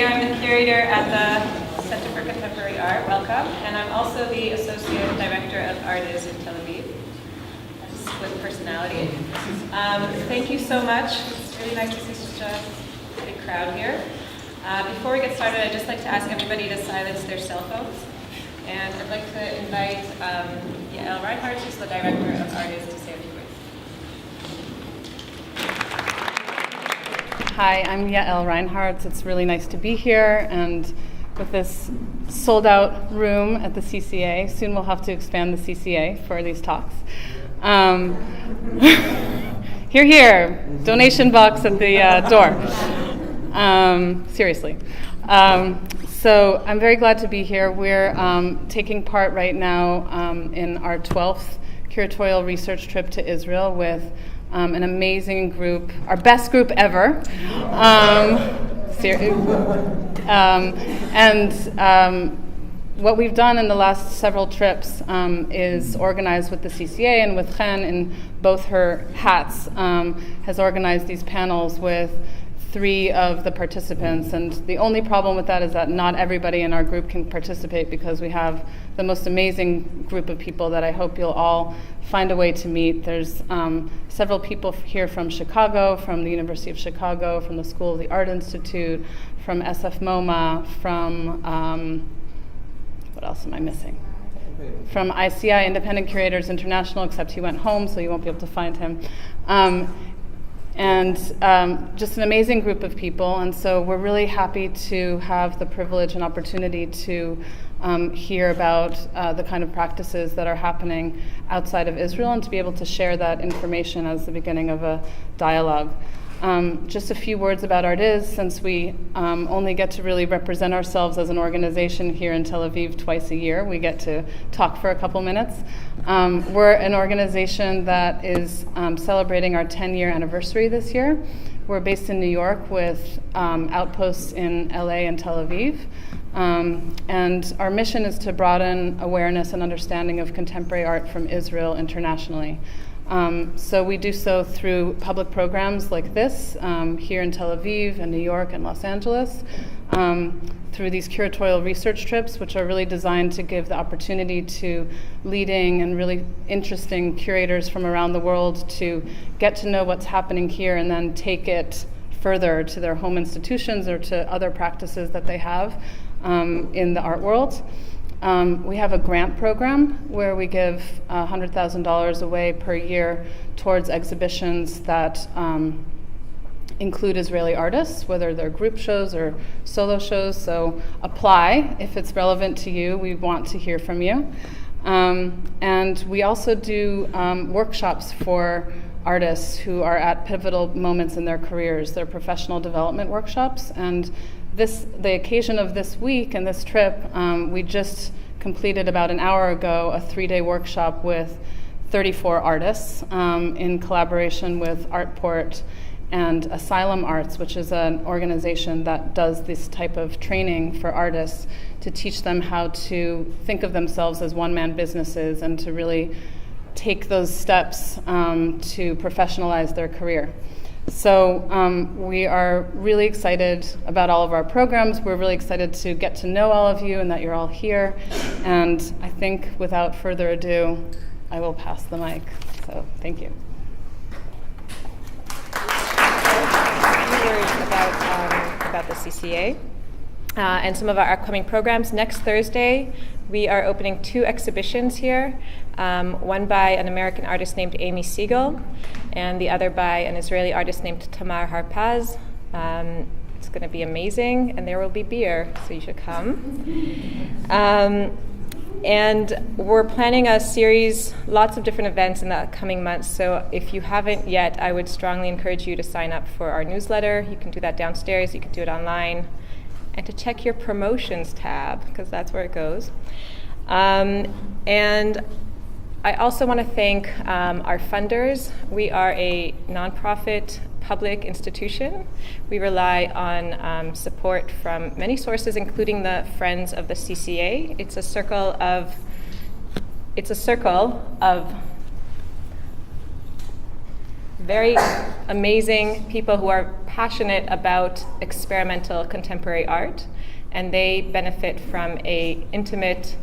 Maria. I'm the curator at the Center for Contemporary Art. Welcome. And I'm also the associate director of Artists in Tel Aviv. That's with personality. Thank you so much. It's really nice to see such a big crowd here. Before we get started, I'd just like to ask everybody to silence their cell phones. And I'd like to invite Yael Reinhardt, who's the director of Artists, to say a few words. Hi, I'm Yael Reinhardt. It's really nice to be here, and with this sold-out room at the CCA, soon we'll have to expand the CCA for these talks. Hear, hear, donation box at the door. Seriously. So I'm very glad to be here. We're taking part right now in our 12th curatorial research trip to Israel with an amazing group, our best group ever. What we've done in the last several trips is organized with the CCA and with Chen in both her hats, has organized these panels with 3 of the participants, and the only problem with that is that not everybody in our group can participate because we have the most amazing group of people that I hope you'll all find a way to meet. There's several people here from Chicago, from the University of Chicago, from the School of the Art Institute, from SF MoMA, from, what else am I missing? From ICI, Independent Curators International, except he went home, so you won't be able to find him. And just an amazing group of people, and so we're really happy to have the privilege and opportunity to hear about the kind of practices that are happening outside of Israel and to be able to share that information as the beginning of a dialogue. Just a few words about Artiz, since we only get to really represent ourselves as an organization here in Tel Aviv twice a year. We get to talk for a couple minutes. We're an organization that is celebrating our 10-year anniversary this year. We're based in New York with outposts in LA and Tel Aviv. And our mission is to broaden awareness and understanding of contemporary art from Israel internationally. So we do so through public programs like this here in Tel Aviv and New York and Los Angeles, through these curatorial research trips, which are really designed to give the opportunity to leading and really interesting curators from around the world to get to know what's happening here and then take it further to their home institutions or to other practices that they have in the art world. We have a grant program where we give $100,000 away per year towards exhibitions that include Israeli artists, whether they're group shows or solo shows. So apply if it's relevant to you. We want to hear from you. And we also do workshops for artists who are at pivotal moments in their careers. They're professional development workshops, and the occasion of this week and this trip, we just completed about an hour ago a 3-day workshop with 34 artists in collaboration with Artport and Asylum Arts, which is an organization that does this type of training for artists to teach them how to think of themselves as one-man businesses and to really take those steps to professionalize their career. So we are really excited about all of our programs. We're really excited to get to know all of you and that you're all here. And I think without further ado, I will pass the mic. So thank you. A few words about the CCA and some of our upcoming programs. Next Thursday, we are opening 2 exhibitions here, one by an American artist named Amy Siegel, and the other by an Israeli artist named Tamar Harpaz. It's going to be amazing, and there will be beer, so you should come. And we're planning a series, lots of different events in the coming months, so if you haven't yet, I would strongly encourage you to sign up for our newsletter. You can do that downstairs, you can do it online, and to check your promotions tab, because that's where it goes. And I also want to thank our funders. We are a nonprofit public institution. We rely on support from many sources, including the Friends of the CCA. It's a circle of very amazing people who are passionate about experimental contemporary art, and they benefit from a intimate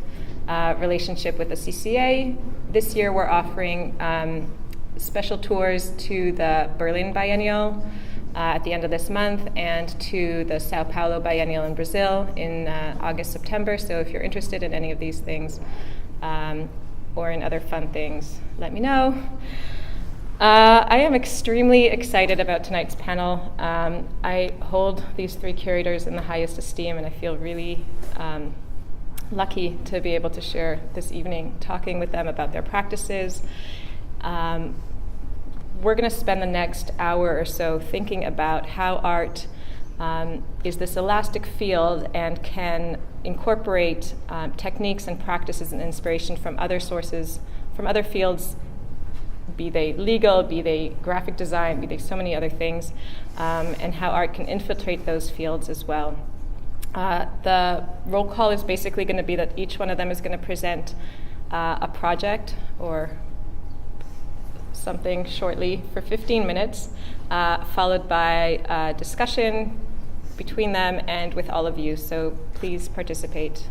relationship with the CCA. This year we're offering special tours to the Berlin Biennial at the end of this month, and to the Sao Paulo Biennial in Brazil in August, September. So if you're interested in any of these things or in other fun things, let me know. I am extremely excited about tonight's panel. I hold these three curators in the highest esteem, and I feel really lucky to be able to share this evening talking with them about their practices. We're going to spend the next hour or so thinking about how art is this elastic field and can incorporate techniques and practices and inspiration from other sources, from other fields, be they legal, be they graphic design, be they so many other things, and how art can infiltrate those fields as well. The roll call is basically going to be that each one of them is going to present a project or something shortly for 15 minutes, followed by a discussion between them and with all of you, so please participate.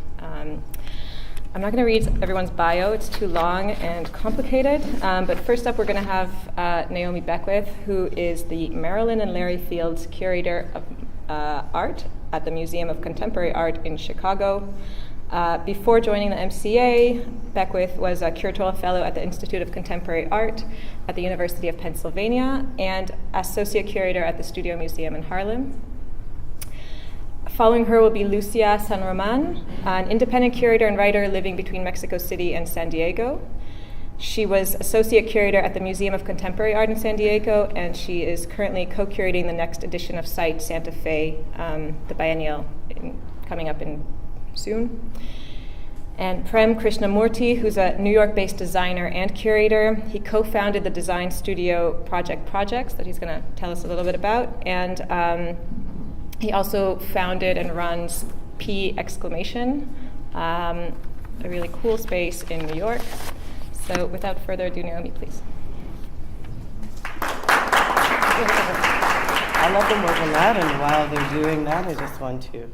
I'm not going to read everyone's bio, it's too long and complicated, but first up we're going to have Naomi Beckwith, who is the Marilyn and Larry Fields Curator of Art at the Museum of Contemporary Art in Chicago. Before joining the MCA, Beckwith was a curatorial fellow at the Institute of Contemporary Art at the University of Pennsylvania and associate curator at the Studio Museum in Harlem. Following her will be Lucia San Roman, an independent curator and writer living between Mexico City and San Diego. She was associate curator at the Museum of Contemporary Art in San Diego, and she is currently co-curating the next edition of Site Santa Fe, the biennial coming up in soon. And Prem Krishnamurti, who's a New York-based designer and curator. He co-founded the design studio Projects that he's going to tell us a little bit about. And he also founded and runs P! Exclamation, a really cool space in New York. So without further ado, Naomi, please. I'll let them work on that, and while they're doing that, I just want to,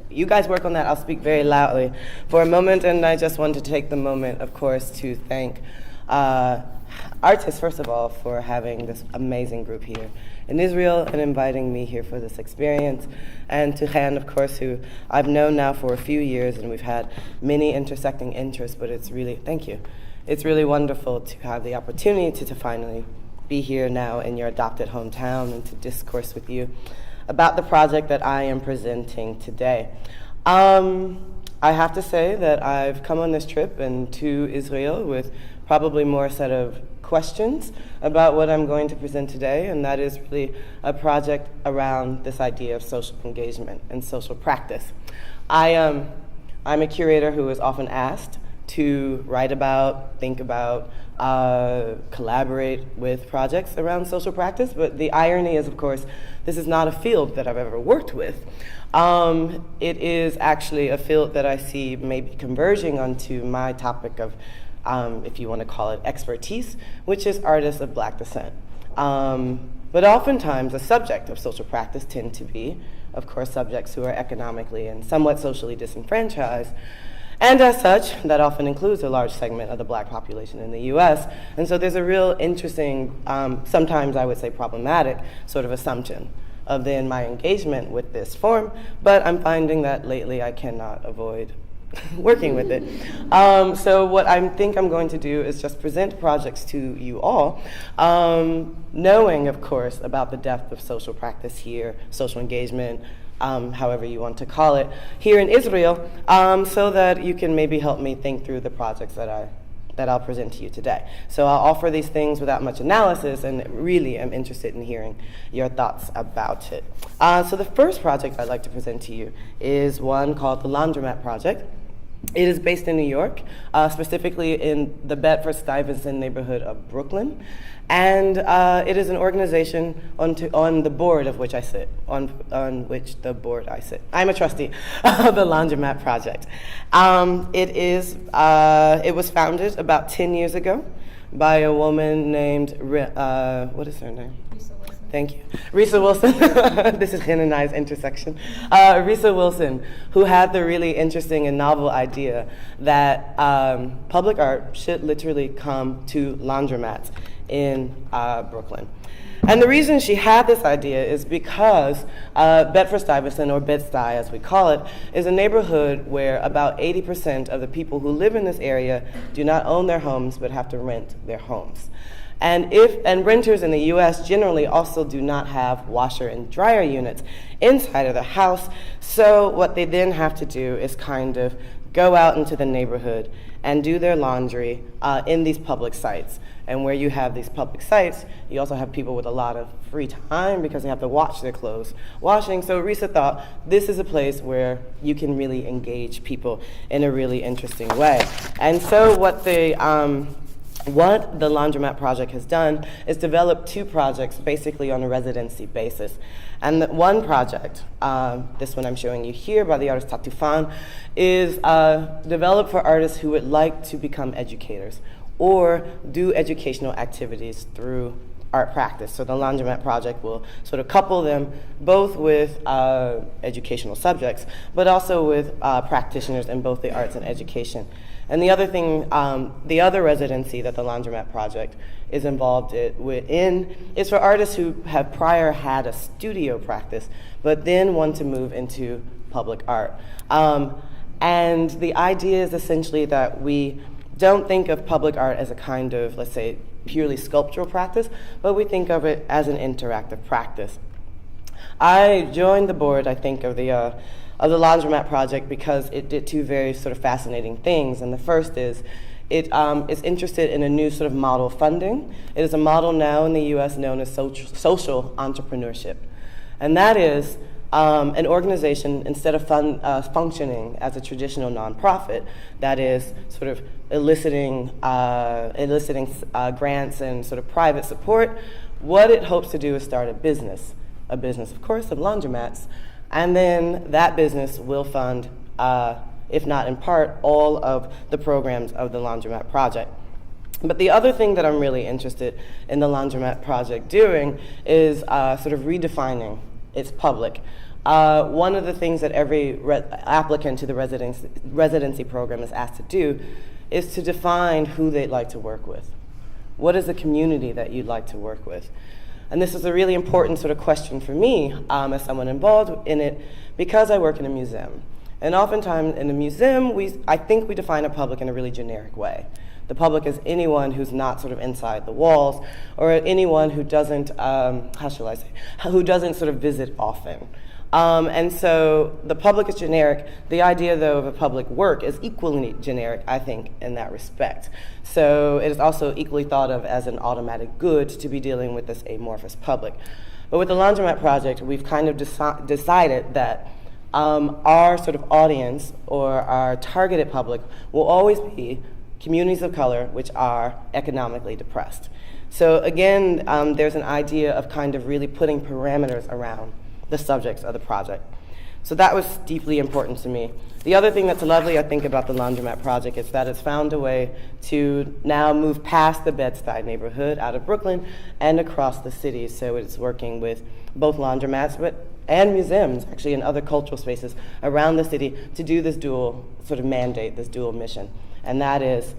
you guys work on that, I'll speak very loudly for a moment, and I just want to take the moment, of course, to thank artists, first of all, for having this amazing group here in Israel and inviting me here for this experience, and to Han, of course, who I've known now for a few years, and we've had many intersecting interests, but it's really, thank you. It's really wonderful to have the opportunity to finally be here now in your adopted hometown and to discourse with you about the project that I am presenting today. I have to say that I've come on this trip and to Israel with probably more a set of questions about what I'm going to present today, and that is really a project around this idea of social engagement and social practice. I'm a curator who is often asked to write about, think about, collaborate with projects around social practice, but the irony is, of course, this is not a field that I've ever worked with. It is actually a field that I see maybe converging onto my topic of, if you want to call it expertise, which is artists of Black descent. But oftentimes the subject of social practice tend to be, of course, subjects who are economically and somewhat socially disenfranchised. And as such, that often includes a large segment of the Black population in the US. And so there's a real interesting, sometimes I would say problematic, sort of assumption of then my engagement with this form, but I'm finding that lately I cannot avoid working with it. So what I think I'm going to do is just present projects to you all, knowing, of course, about the depth of social practice here, social engagement, however you want to call it, here in Israel, so that you can maybe help me think through the projects that I'll present to you today. So I'll offer these things without much analysis, and really am interested in hearing your thoughts about it. So the first project I'd like to present to you is one called the Laundromat Project. It is based in New York, specifically in the Bedford-Stuyvesant neighborhood of Brooklyn. And it is an organization on the board of which I sit, on which the board I sit. I'm a trustee of the Laundromat Project. It was founded about 10 years ago by a woman named, what is her name? Thank you. Risa Wilson. This is Gin and I's intersection. Risa Wilson, who had the really interesting and novel idea that public art should literally come to laundromats in Brooklyn. And the reason she had this idea is because Bedford-Stuyvesant, or Bed-Stuy as we call it, is a neighborhood where about 80% of the people who live in this area do not own their homes but have to rent their homes. And renters in the U.S. generally also do not have washer and dryer units inside of the house. So what they then have to do is kind of go out into the neighborhood and do their laundry in these public sites. And where you have these public sites, you also have people with a lot of free time because they have to watch their clothes washing. So Risa thought this is a place where you can really engage people in a really interesting way. And so what the Laundromat Project has done is develop two projects basically on a residency basis. And the one project, this one I'm showing you here by the artist Tatufan, is developed for artists who would like to become educators or do educational activities through art practice. So the Laundromat Project will sort of couple them both with educational subjects, but also with practitioners in both the arts and education. And the other thing, the other residency that the Laundromat Project is involved in is for artists who have prior had a studio practice, but then want to move into public art. And the idea is essentially that we don't think of public art as a kind of, let's say, purely sculptural practice, but we think of it as an interactive practice. I joined the board, I think, of the Laundromat Project because it did two very sort of fascinating things. And the first is it is interested in a new sort of model funding. It is a model now in the U.S. known as social entrepreneurship. And that is an organization, instead of functioning as a traditional nonprofit, that is sort of eliciting grants and sort of private support, what it hopes to do is start a business, of course, of laundromats. And then that business will fund, if not in part, all of the programs of the Laundromat Project. But the other thing that I'm really interested in the Laundromat Project doing is sort of redefining its public. One of the things that every applicant to the residency program is asked to do is to define who they'd like to work with. What is the community that you'd like to work with? And this is a really important sort of question for me as someone involved in it, because I work in a museum. And oftentimes in a museum, I think we define a public in a really generic way. The public is anyone who's not sort of inside the walls, or anyone who doesn't, who doesn't sort of visit often. And so the public is generic. The idea, though, of a public work is equally generic, I think, in that respect. So it is also equally thought of as an automatic good to be dealing with this amorphous public. But with the Laundromat Project, we've kind of decided that our sort of audience, or our targeted public, will always be communities of color which are economically depressed. So again, there's an idea of kind of really putting parameters around the subjects of the project. So that was deeply important to me. The other thing that's lovely, I think, about the Laundromat Project is that it's found a way to now move past the Bed-Stuy neighborhood out of Brooklyn and across the city. So it's working with both laundromats and museums, actually, and other cultural spaces around the city to do this dual sort of mandate, this dual mission. And that is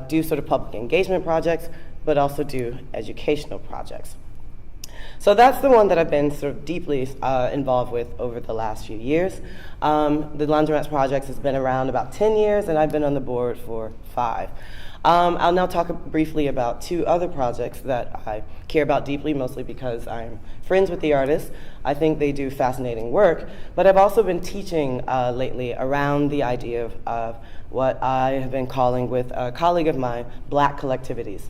do sort of public engagement projects, but also do educational projects. So that's the one that I've been sort of deeply involved with over the last few years. The Laundromat Project has been around about 10 years, and I've been on the board for 5. I'll now talk briefly about 2 other projects that I care about deeply, mostly because I'm friends with the artists. I think they do fascinating work, but I've also been teaching lately around the idea of what I have been calling, with a colleague of mine, Black collectivities.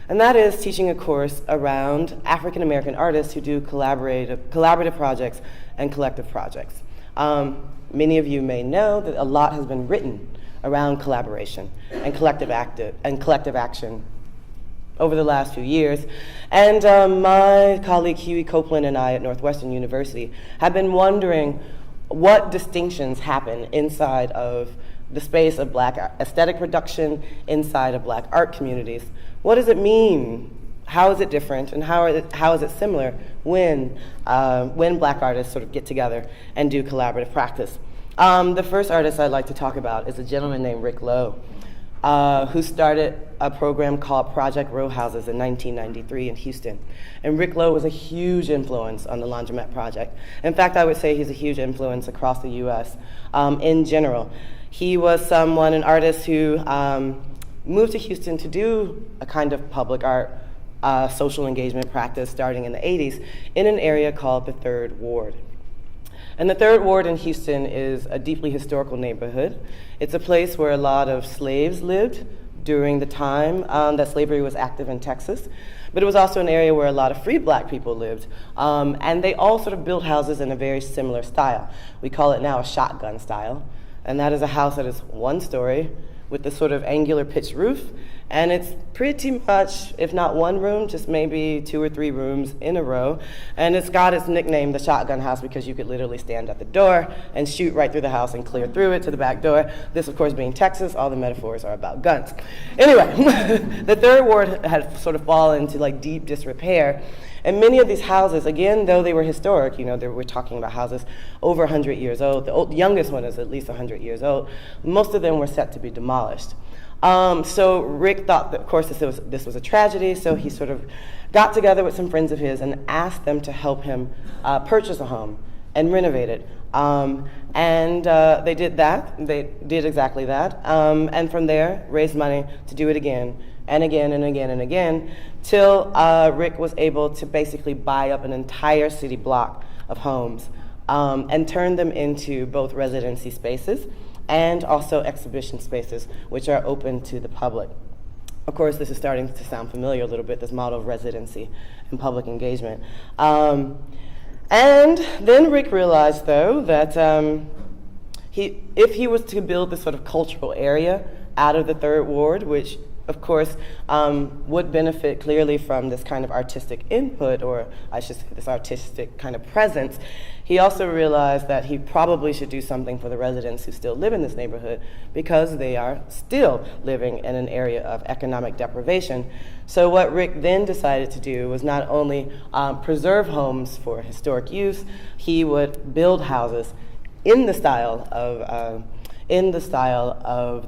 And that is teaching a course around African American artists who do collaborative projects and collective projects. Many of you may know that a lot has been written around collaboration and collective action over the last few years. And my colleague Huey Copeland and I at Northwestern University have been wondering what distinctions happen inside of the space of Black aesthetic production inside of Black art communities. What does it mean? How is it different, and how is it similar when Black artists sort of get together and do collaborative practice? The first artist I'd like to talk about is a gentleman named Rick Lowe, who started a program called Project Row Houses in 1993 in Houston. And Rick Lowe was a huge influence on the Laundromat Project. In fact, I would say he's a huge influence across the US in general. He was an artist who moved to Houston to do a kind of public art social engagement practice starting in the 80s in an area called the Third Ward. And the Third Ward in Houston is a deeply historical neighborhood. It's a place where a lot of slaves lived during the time that slavery was active in Texas. But it was also an area where a lot of free Black people lived. And they all sort of built houses in a very similar style. We call it now a shotgun style. And that is a house that is one story with this sort of angular pitched roof. And it's pretty much, if not one room, just maybe 2 or 3 rooms in a row. And it's got its nickname, the shotgun house, because you could literally stand at the door and shoot right through the house and clear through it to the back door. This, of course, being Texas, all the metaphors are about guns. Anyway, the Third Ward had sort of fallen into like deep disrepair. And many of these houses, again, though they were historic, we're talking about houses over 100 years old. The youngest one is at least 100 years old. Most of them were set to be demolished. So Rick thought that, of course, this was a tragedy, so he sort of got together with some friends of his and asked them to help him purchase a home and renovate it. And they did that. They did exactly that. And from there, raised money to do it again and again and again and again, till Rick was able to basically buy up an entire city block of homes and turn them into both residency spaces and also exhibition spaces, which are open to the public. Of course, this is starting to sound familiar a little bit, this model of residency and public engagement. And then Rick realized, though, that if he was to build this sort of cultural area out of the Third Ward, which of course, would benefit clearly from this kind of artistic input, or I should say this artistic kind of presence, he also realized that he probably should do something for the residents who still live in this neighborhood because they are still living in an area of economic deprivation. So what Rick then decided to do was not only preserve homes for historic use, he would build houses in the style of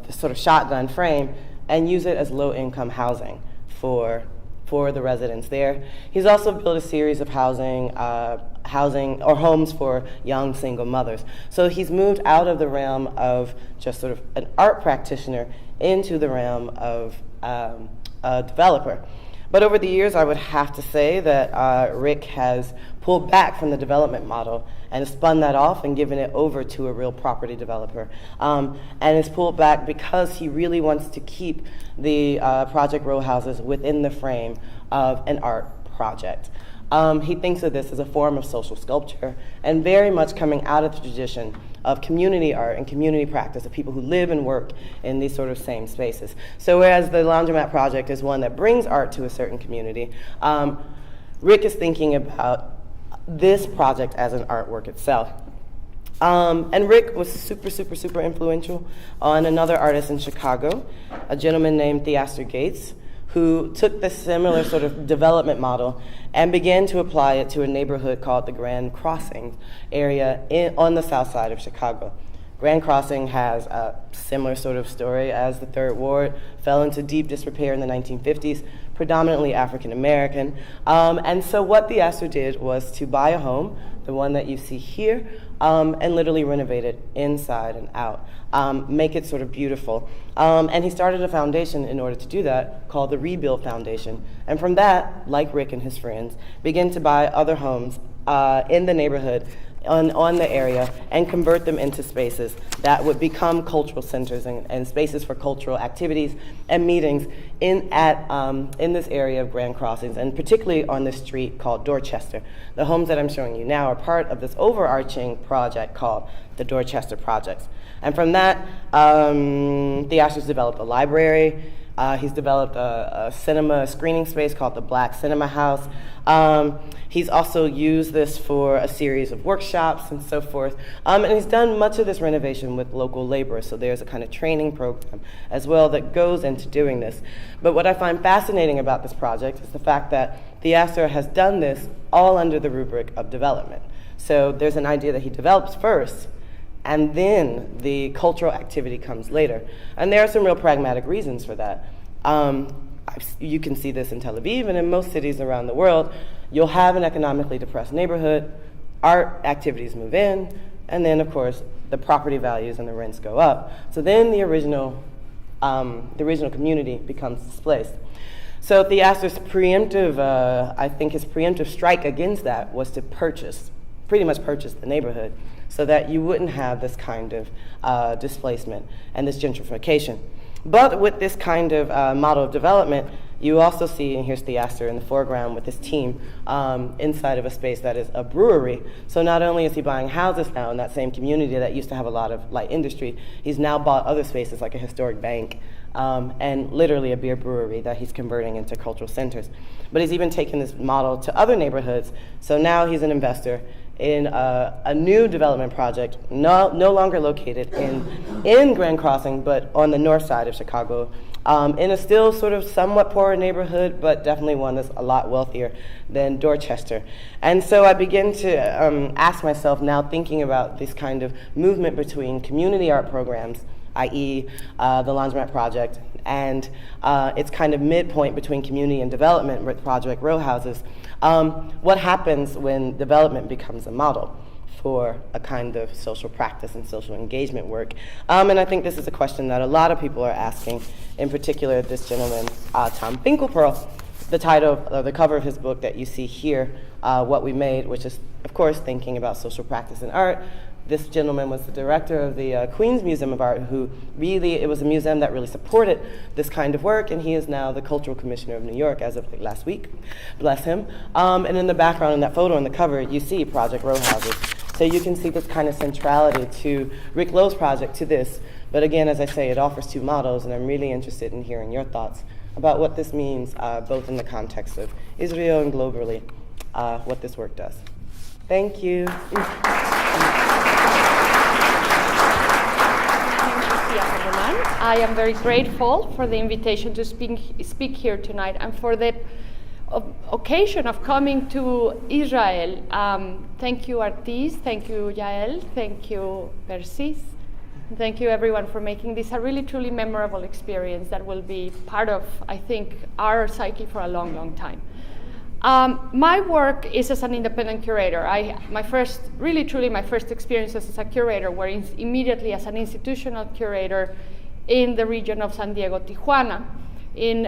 the sort of shotgun frame and use it as low-income housing for the residents there. He's also built a series of housing or homes for young single mothers. So he's moved out of the realm of just sort of an art practitioner into the realm of a developer. But over the years, I would have to say that Rick has pulled back from the development model and spun that off and given it over to a real property developer. And has pulled back because he really wants to keep the Project Row Houses within the frame of an art project. He thinks of this as a form of social sculpture and very much coming out of the tradition of community art and community practice of people who live and work in these sort of same spaces. So whereas the Laundromat Project is one that brings art to a certain community, Rick is thinking about this project as an artwork itself. And Rick was super influential on another artist in Chicago, a gentleman named Theaster Gates, who took this similar sort of development model and began to apply it to a neighborhood called the Grand Crossing area on the south side of Chicago. Grand Crossing has a similar sort of story as the Third Ward, fell into deep disrepair in the 1950s, predominantly African American. And so what Theaster did was to buy a home, the one that you see here, and literally renovate it inside and out, make it sort of beautiful. And he started a foundation in order to do that called the Rebuild Foundation. And from that, like Rick and his friends, began to buy other homes in the neighborhood on the area and convert them into spaces that would become cultural centers and spaces for cultural activities and meetings in this area of Grand Crossings, and particularly on this street called Dorchester. The homes that I'm showing you now are part of this overarching project called the Dorchester Projects. And from that, the Ashers developed a library, He's developed a cinema screening space called the Black Cinema House. He's also used this for a series of workshops and so forth. And he's done much of this renovation with local laborers, so there's a kind of training program as well that goes into doing this. But what I find fascinating about this project is the fact that Theaster has done this all under the rubric of development. So there's an idea that he develops first, and then the cultural activity comes later. And there are some real pragmatic reasons for that. You can see this in Tel Aviv and in most cities around the world. You'll have an economically depressed neighborhood, art activities move in, and then, of course, the property values and the rents go up. So then the original community becomes displaced. So Theaster's preemptive, his preemptive strike against that was to pretty much purchase the neighborhood so that you wouldn't have this kind of displacement and this gentrification. But with this kind of model of development, you also see, and here's Theaster in the foreground with his team inside of a space that is a brewery. So not only is he buying houses now in that same community that used to have a lot of light industry, he's now bought other spaces like a historic bank and literally a beer brewery that he's converting into cultural centers. But he's even taken this model to other neighborhoods. So now he's an investor in a new development project, no longer located in Grand Crossing, but on the north side of Chicago, in a still sort of somewhat poorer neighborhood, but definitely one that's a lot wealthier than Dorchester. And so I begin to ask myself now, thinking about this kind of movement between community art programs, i.e. The Laundromat Project, and its kind of midpoint between community and development with Project Row Houses. What happens when development becomes a model for a kind of social practice and social engagement work? And I think this is a question that a lot of people are asking, in particular this gentleman, Tom Finkelpearl. The title, the cover of his book that you see here, What We Made, which is, of course, thinking about social practice and art. This gentleman was the director of the Queens Museum of Art, it was a museum that really supported this kind of work, and he is now the Cultural Commissioner of New York as of last week. Bless him. And in the background, in that photo on the cover, you see Project Row Houses. So you can see this kind of centrality to Rick Lowe's project, to this. But again, as I say, it offers two models, and I'm really interested in hearing your thoughts about what this means, both in the context of Israel and globally, what this work does. Thank you. I am very grateful for the invitation to speak here tonight and for the occasion of coming to Israel. Thank you, Artis. Thank you, Yael. Thank you, Persis. Thank you, everyone, for making this a really, truly memorable experience that will be part of, I think, our psyche for a long, long time. My work is as an independent curator. My first experiences as a curator were immediately as an institutional curator in the region of San Diego, Tijuana, in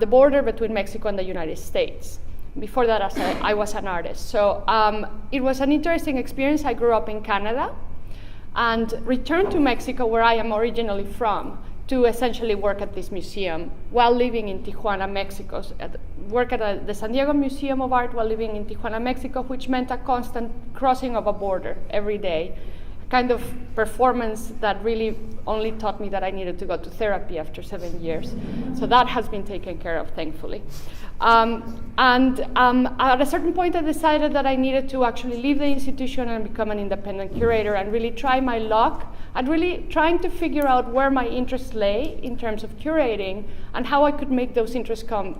the border between Mexico and the United States. Before that, I was an artist. So it was an interesting experience. I grew up in Canada and returned to Mexico, where I am originally from, to essentially work at this museum while living in Tijuana, Mexico. Work at the San Diego Museum of Art while living in Tijuana, Mexico, which meant a constant crossing of a border every day. A kind of performance that really only taught me that I needed to go to therapy after 7 years. So that has been taken care of, thankfully. At a certain point, I decided that I needed to actually leave the institution and become an independent curator and really try my luck at really trying to figure out where my interests lay in terms of curating and how I could make those interests come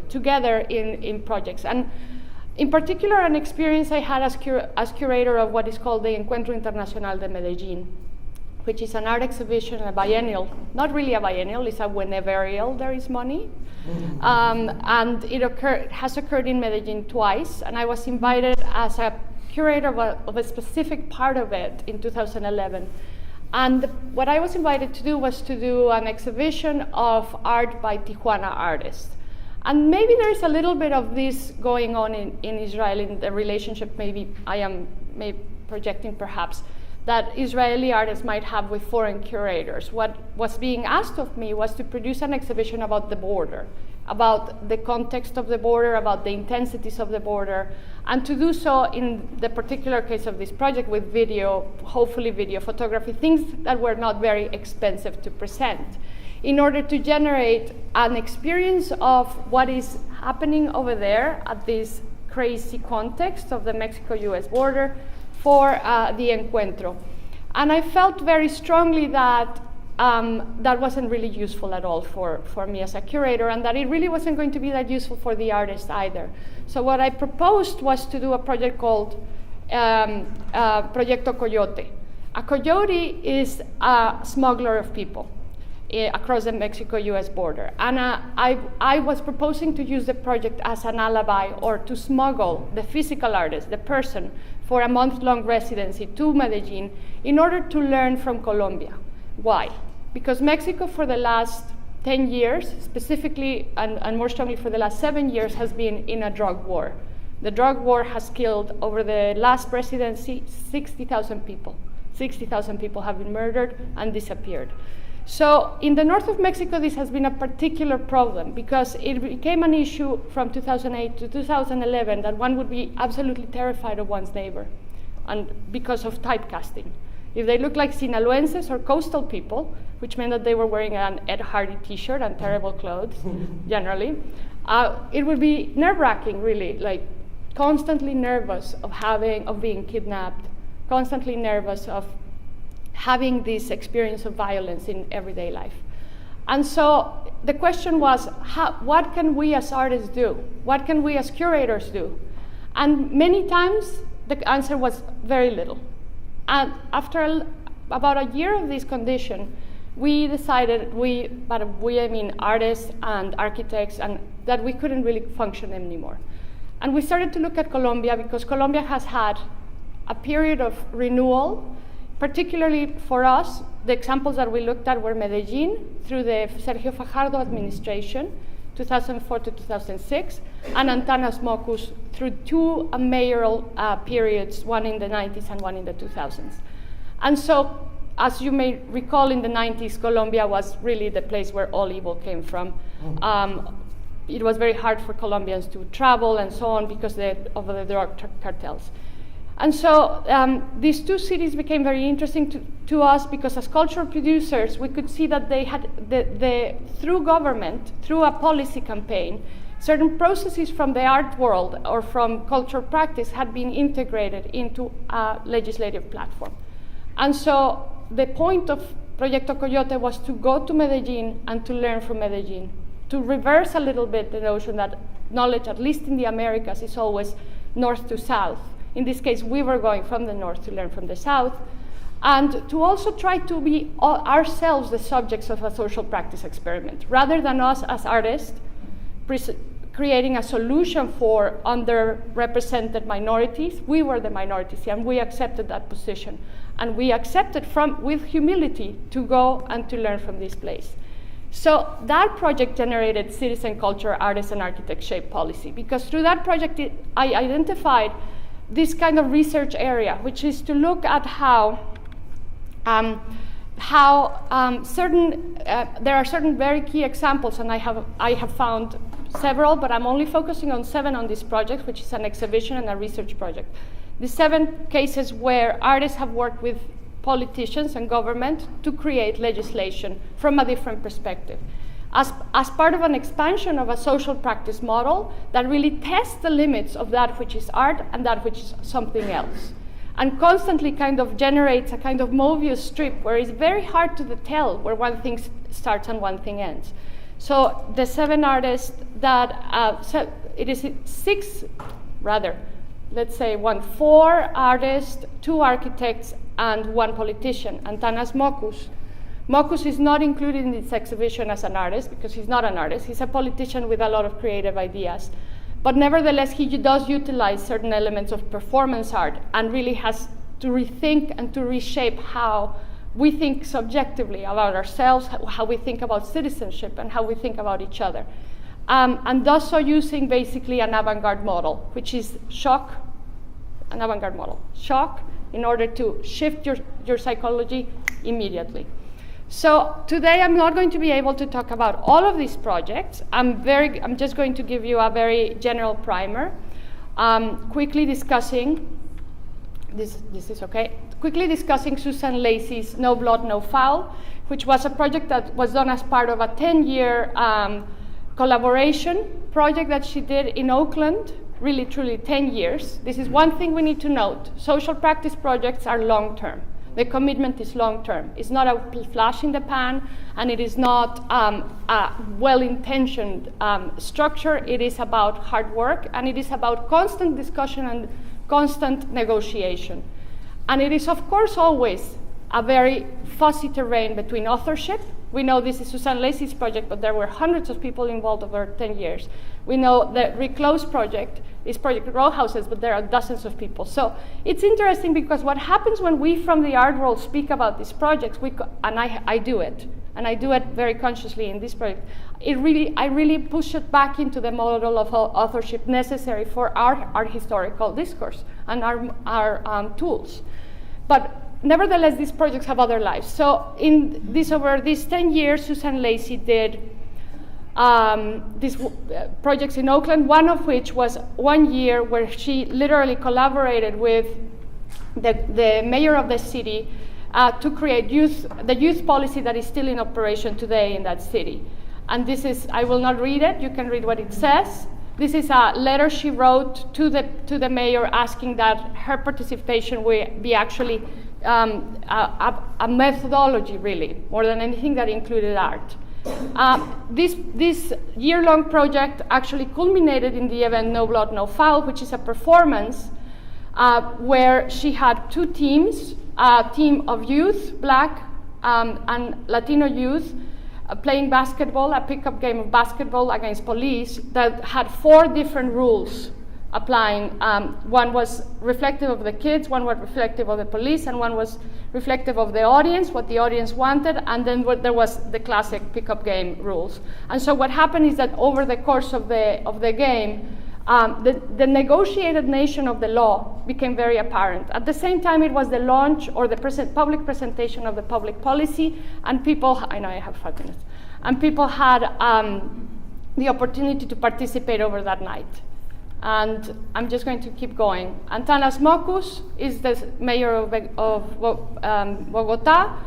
together in projects. And in particular, an experience I had as curator of what is called the Encuentro Internacional de Medellín, which is an art exhibition, a biennial, not really a biennial, it's a wheneverial there is money. And it has occurred in Medellín twice, and I was invited as a curator of a specific part of it in 2011. And what I was invited to do was to do an exhibition of art by Tijuana artists. And maybe there's a little bit of this going on in Israel in the relationship, maybe I am projecting perhaps, that Israeli artists might have with foreign curators. What was being asked of me was to produce an exhibition about the border, about the context of the border, about the intensities of the border, and to do so in the particular case of this project with video, hopefully video photography, things that were not very expensive to present. in order to generate an experience of what is happening over there at this crazy context of the Mexico-US border for the Encuentro. And I felt very strongly that that wasn't really useful at all for me as a curator, and that it really wasn't going to be that useful for the artist either. So what I proposed was to do a project called Proyecto Coyote. A coyote is a smuggler of people across the Mexico-US border. And I was proposing to use the project as an alibi, or to smuggle the physical artist, the person, for a month-long residency to Medellin in order to learn from Colombia. Why? Because Mexico for the last 10 years, specifically and more strongly for the last 7 years, has been in a drug war. The drug war has killed, over the last presidency, 60,000 people. 60,000 people have been murdered and disappeared. So in the north of Mexico, this has been a particular problem because it became an issue from 2008 to 2011 that one would be absolutely terrified of one's neighbor, and because of typecasting. If they look like Sinaloenses or coastal people, which meant that they were wearing an Ed Hardy t-shirt and terrible clothes, generally, it would be nerve-wracking, really, like constantly nervous of being kidnapped, constantly nervous of having this experience of violence in everyday life. And so the question was, what can we as artists do? What can we as curators do? And many times the answer was very little. And after about a year of this condition, we decided, I mean artists and architects, and that we couldn't really function anymore. And we started to look at Colombia, because Colombia has had a period of renewal. Particularly for us, the examples that we looked at were Medellin through the Sergio Fajardo administration, 2004 to 2006, and Antanas Mockus through two mayoral periods, one in the 90s and one in the 2000s. And so, as you may recall, in the 90s, Colombia was really the place where all evil came from. It was very hard for Colombians to travel and so on because of the drug cartels. And so these two cities became very interesting to us because as cultural producers, we could see that they had, through government, through a policy campaign, certain processes from the art world or from cultural practice had been integrated into a legislative platform. And so the point of Proyecto Coyote was to go to Medellin and to learn from Medellin, to reverse a little bit the notion that knowledge, at least in the Americas, is always north to south. In this case, we were going from the north to learn from the south, and to also try to be ourselves the subjects of a social practice experiment, rather than us as artists creating a solution for underrepresented minorities. We were the minorities, and we accepted that position. And we accepted with humility to go and to learn from this place. So that project generated Citizen Culture, Artists and Architects Shape Policy, because through that project, I identified this kind of research area, which is to look at how there are certain very key examples, and I have found several, but I'm only focusing on 7 on this project, which is an exhibition and a research project. The 7 cases where artists have worked with politicians and government to create legislation from a different perspective, as part of an expansion of a social practice model that really tests the limits of that which is art and that which is something else, and constantly kind of generates a kind of Mobius strip where it's very hard to tell where one thing starts and one thing ends. So the 7 artists that, it is 6 rather, let's say 4 artists, 2 architects, and 1 politician, Antanas Mockus. Mockus is not included in this exhibition as an artist because he's not an artist. He's a politician with a lot of creative ideas. But nevertheless, he does utilize certain elements of performance art and really has to rethink and to reshape how we think subjectively about ourselves, how we think about citizenship, and how we think about each other. And thus so using basically an avant-garde model, which is shock, an avant-garde model. Shock in order to shift your psychology immediately. So today I'm not going to be able to talk about all of these projects. I'm just going to give you a very general primer, quickly discussing, this is okay, quickly discussing Susan Lacey's No Blood, No Foul, which was a project that was done as part of a 10-year collaboration project that she did in Oakland, really truly 10 years. This is one thing we need to note. Social practice projects are long-term. The commitment is long-term. It's not a flash in the pan, and it is not a well-intentioned structure. It is about hard work, and it is about constant discussion and constant negotiation. And it is, of course, always a very fuzzy terrain between authorship. We know this is Susan Lacey's project, but there were hundreds of people involved over 10 years. We know the Reclose project is Project Row Houses, but there are dozens of people. So it's interesting because what happens when we from the art world speak about these projects, and I do it, and I do it very consciously in this project, I really push it back into the model of authorship necessary for our historical discourse and our tools. But nevertheless, these projects have other lives. So over these 10 years, Susan Lacey did these projects in Oakland, one of which was 1 year where she literally collaborated with the mayor of the city to create the youth policy that is still in operation today in that city. And this is, I will not read it, you can read what it says. This is a letter she wrote to the mayor asking that her participation would be actually a methodology, really, more than anything that included art. This year-long project actually culminated in the event No Blood, No Foul, which is a performance where she had two teams, a team of youth, Black and Latino youth, playing basketball, a pickup game of basketball against police that had 4 different rules applying. One was reflective of the kids, one was reflective of the police, and one was reflective of the audience, what the audience wanted, and then there was the classic pickup game rules. And so what happened is that over the course of the game, the negotiated nation of the law became very apparent. At the same time, it was the launch or the public presentation of the public policy, and people, I know I have 5 minutes, and people had the opportunity to participate over that night. And I'm just going to keep going. Antanas Mokus is the mayor of Bogota.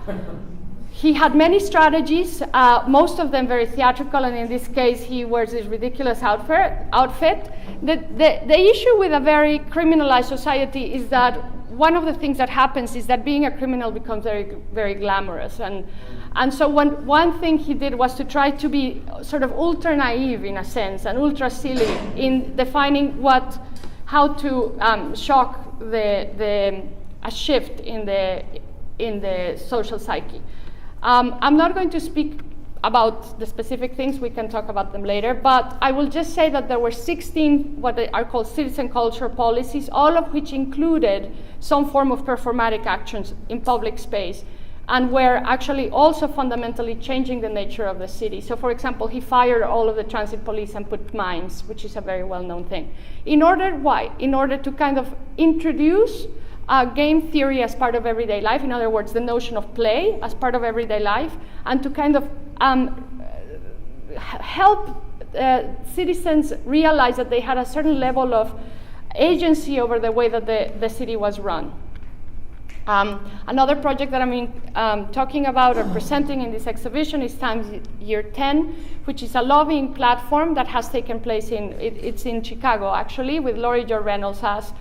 He had many strategies, most of them very theatrical, and in this case he wears this ridiculous outfit. The issue with a very criminalized society is that one of the things that happens is that being a criminal becomes very, very glamorous. And so one thing he did was to try to be sort of ultra naive in a sense, and ultra silly in defining how to shock a shift in the social psyche. I'm not going to speak about the specific things, we can talk about them later, but I will just say that there were 16 what are called citizen culture policies, all of which included some form of performatic actions in public space, and were actually also fundamentally changing the nature of the city. So for example, he fired all of the transit police and put mines, which is a very well-known thing. Why? In order to kind of introduce game theory as part of everyday life, in other words, the notion of play as part of everyday life, and to kind of help citizens realize that they had a certain level of agency over the way that the city was run. Another project that I'm talking about or presenting in this exhibition is Times Year 10, which is a lobbying platform that has taken place it's in Chicago actually, with Lori Jo Reynolds as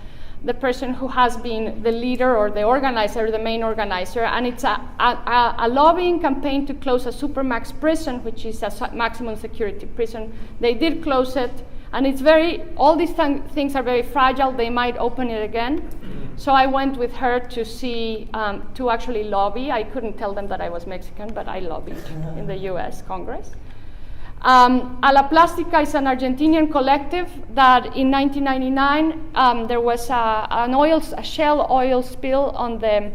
the person who has been the leader or the organizer, the main organizer, and it's a lobbying campaign to close a supermax prison, which is a maximum security prison. They did close it, and it's all these things are very fragile. They might open it again. So I went with her to see, to actually lobby. I couldn't tell them that I was Mexican, but I lobbied in the US Congress. A La Plástica is an Argentinian collective that in 1999 there was a shell oil spill on the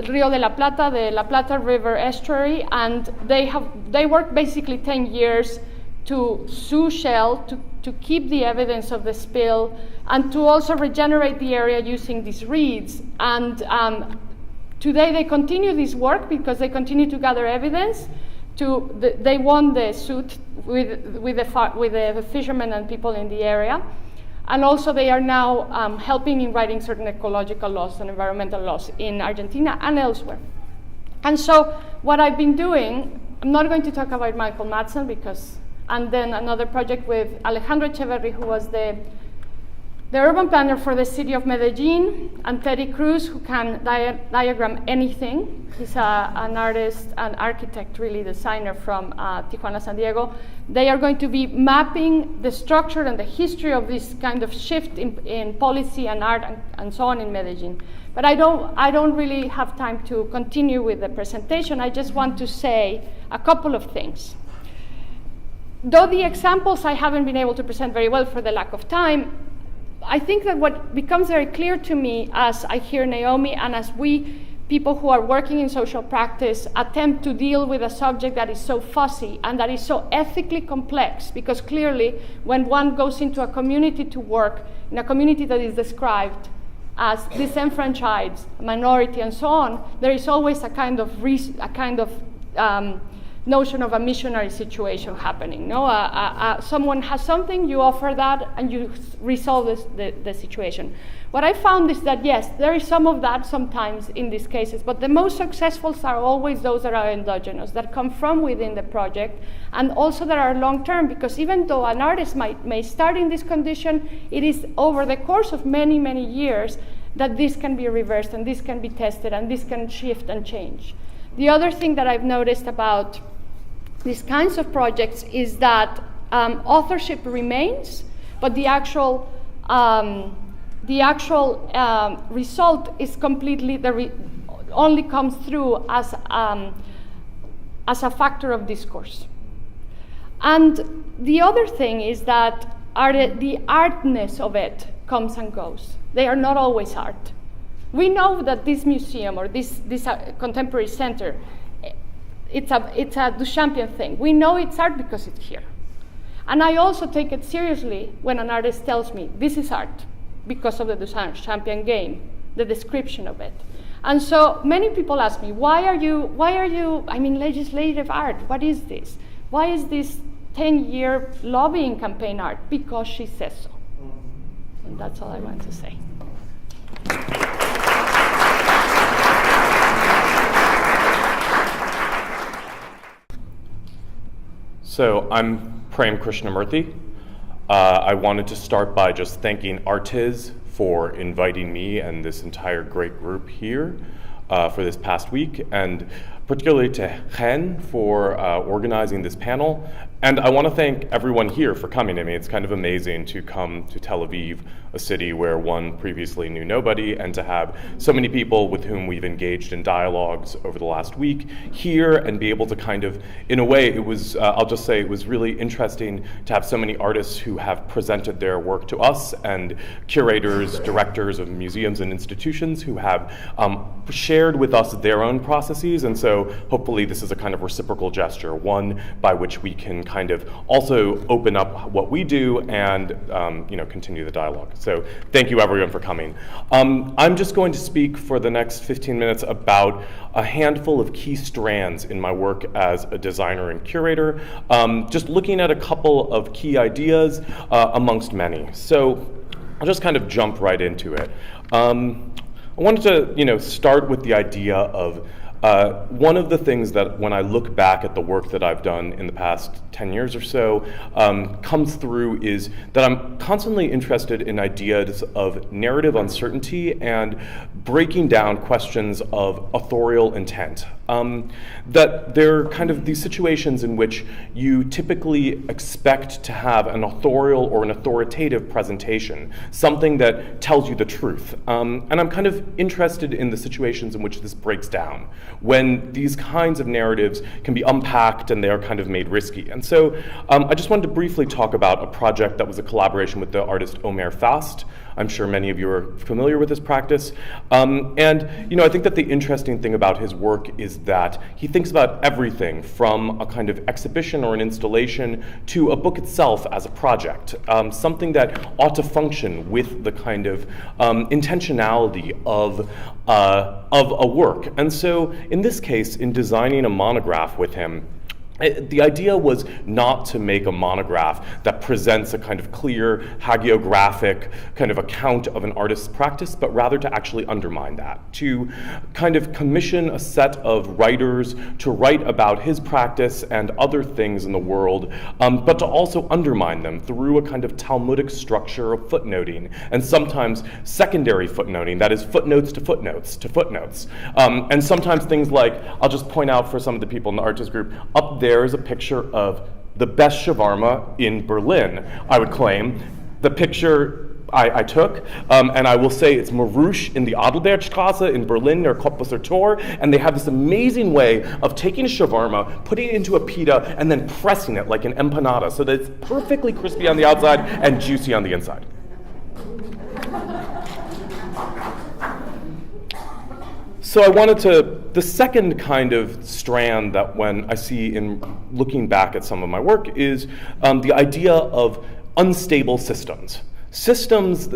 Rio de la Plata, the La Plata River estuary, and they worked basically 10 years to sue Shell to keep the evidence of the spill and to also regenerate the area using these reeds. And today they continue this work because they continue to gather evidence. They won the suit with the fishermen and people in the area. And also they are now helping in writing certain ecological laws and environmental laws in Argentina and elsewhere. And so what I've been doing, I'm not going to talk about Michael Madsen and then another project with Alejandro Echeverri, who was the urban planner for the city of Medellin, and Teddy Cruz, who can diagram anything. He's an artist, an architect, really designer from Tijuana, San Diego. They are going to be mapping the structure and the history of this kind of shift in policy and art and so on in Medellin. But I don't really have time to continue with the presentation. I just want to say a couple of things. Though the examples I haven't been able to present very well for the lack of time, I think that what becomes very clear to me as I hear Naomi and as we, people who are working in social practice, attempt to deal with a subject that is so fussy and that is so ethically complex, because clearly when one goes into a community to work, in a community that is described as disenfranchised, minority, and so on, there is always a kind of notion of a missionary situation happening. No, someone has something, you offer that, and you resolve the situation. What I found is that yes, there is some of that sometimes in these cases, but the most successful are always those that are endogenous, that come from within the project, and also that are long-term, because even though an artist may start in this condition, it is over the course of many, many years that this can be reversed, and this can be tested, and this can shift and change. The other thing that I've noticed about these kinds of projects is that authorship remains, but the actual result is completely only comes through as a factor of discourse. And the other thing is that the artness of it comes and goes. They are not always art. We know that this museum or this contemporary center, it's a Duchampian thing. We know it's art because it's here. And I also take it seriously when an artist tells me this is art because of the Duchampian game, the description of it. And so many people ask me, why are you, legislative art, what is this? Why is this 10-year lobbying campaign art? Because she says so. And that's all I want to say. So I'm Prem Krishnamurthy. I wanted to start by just thanking Artiz for inviting me and this entire great group here for this past week, and particularly to Chen for organizing this panel. And I want to thank everyone here for coming. I mean, it's kind of amazing to come to Tel Aviv, a city where one previously knew nobody, and to have so many people with whom we've engaged in dialogues over the last week here and be able to kind of, in a way, it was, I'll just say it was really interesting to have so many artists who have presented their work to us, and curators, directors of museums and institutions who have shared with us their own processes. And so hopefully this is a kind of reciprocal gesture, one by which we can kind of also open up what we do and continue the dialogue. So thank you everyone for coming. I'm just going to speak for the next 15 minutes about a handful of key strands in my work as a designer and curator, just looking at a couple of key ideas amongst many. So I'll just kind of jump right into it. I wanted to start with the idea of one of the things that when I look back at the work that I've done in the past 10 years or so comes through is that I'm constantly interested in ideas of narrative uncertainty and breaking down questions of authorial intent. That there are kind of these situations in which you typically expect to have an authorial or an authoritative presentation, something that tells you the truth. And I'm kind of interested in the situations in which this breaks down, when these kinds of narratives can be unpacked and they are kind of made risky. And so I just wanted to briefly talk about a project that was a collaboration with the artist Omer Fast. I'm sure many of you are familiar with this practice. And I think that the interesting thing about his work is that he thinks about everything from a kind of exhibition or an installation to a book itself as a project, something that ought to function with the kind of intentionality of a work. And so in this case, in designing a monograph with him, The idea was not to make a monograph that presents a kind of clear hagiographic kind of account of an artist's practice, but rather to actually undermine that, to kind of commission a set of writers to write about his practice and other things in the world, but to also undermine them through a kind of Talmudic structure of footnoting, and sometimes secondary footnoting, that is footnotes to footnotes to footnotes. And sometimes things like, I'll just point out for some of the people in the artist group, up there is a picture of the best shawarma in Berlin, I would claim. The picture I took, and I will say it's Marusch in the Adelbertstraße in Berlin near Cottbusser Tor, and they have this amazing way of taking a shawarma, putting it into a pita, and then pressing it like an empanada so that it's perfectly crispy on the outside and juicy on the inside. So I wanted to, the second kind of strand that when I see in looking back at some of my work is the idea of unstable systems. Systems,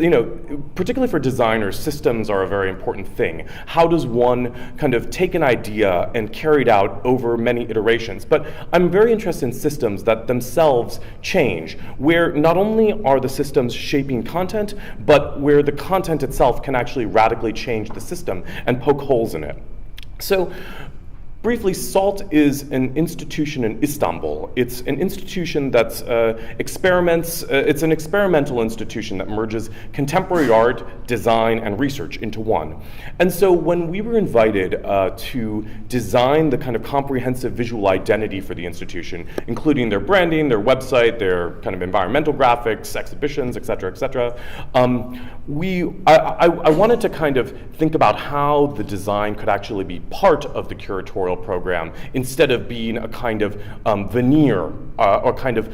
particularly for designers, systems are a very important thing. How does one kind of take an idea and carry it out over many iterations? But I'm very interested in systems that themselves change, where not only are the systems shaping content, but where the content itself can actually radically change the system and poke holes in it. So, briefly, SALT is an institution in Istanbul. It's an institution that's experiments, it's an experimental institution that merges contemporary art, design, and research into one. And so when we were invited to design the kind of comprehensive visual identity for the institution, including their branding, their website, their kind of environmental graphics, exhibitions, et cetera, I wanted to kind of think about how the design could actually be part of the curatorial program instead of being a kind of veneer or kind of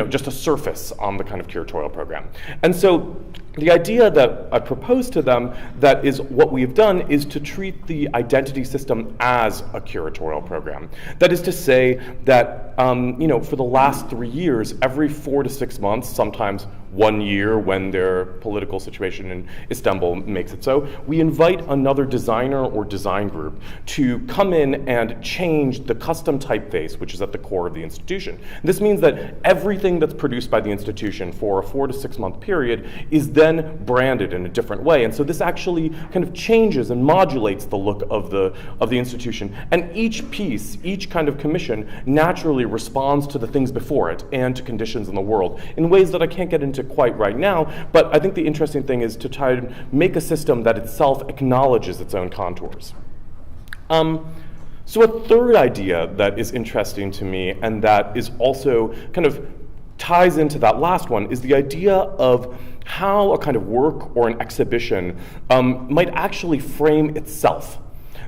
just a surface on the kind of curatorial program. And so the idea that I proposed to them, that is what we've done, is to treat the identity system as a curatorial program. That is to say that for the last 3 years, every 4 to 6 months, sometimes 1 year when their political situation in Istanbul makes it so, we invite another designer or design group to come in and change the custom typeface, which is at the core of the institution. This means that everything that's produced by the institution for a 4 to 6 month period is then branded in a different way. And so this actually kind of changes and modulates the look of the institution. And each piece, each kind of commission naturally responds to the things before it and to conditions in the world in ways that I can't get into quite right now, but I think the interesting thing is to try to make a system that itself acknowledges its own contours. So a third idea that is interesting to me and that is also kind of ties into that last one is the idea of how a kind of work or an exhibition might actually frame itself.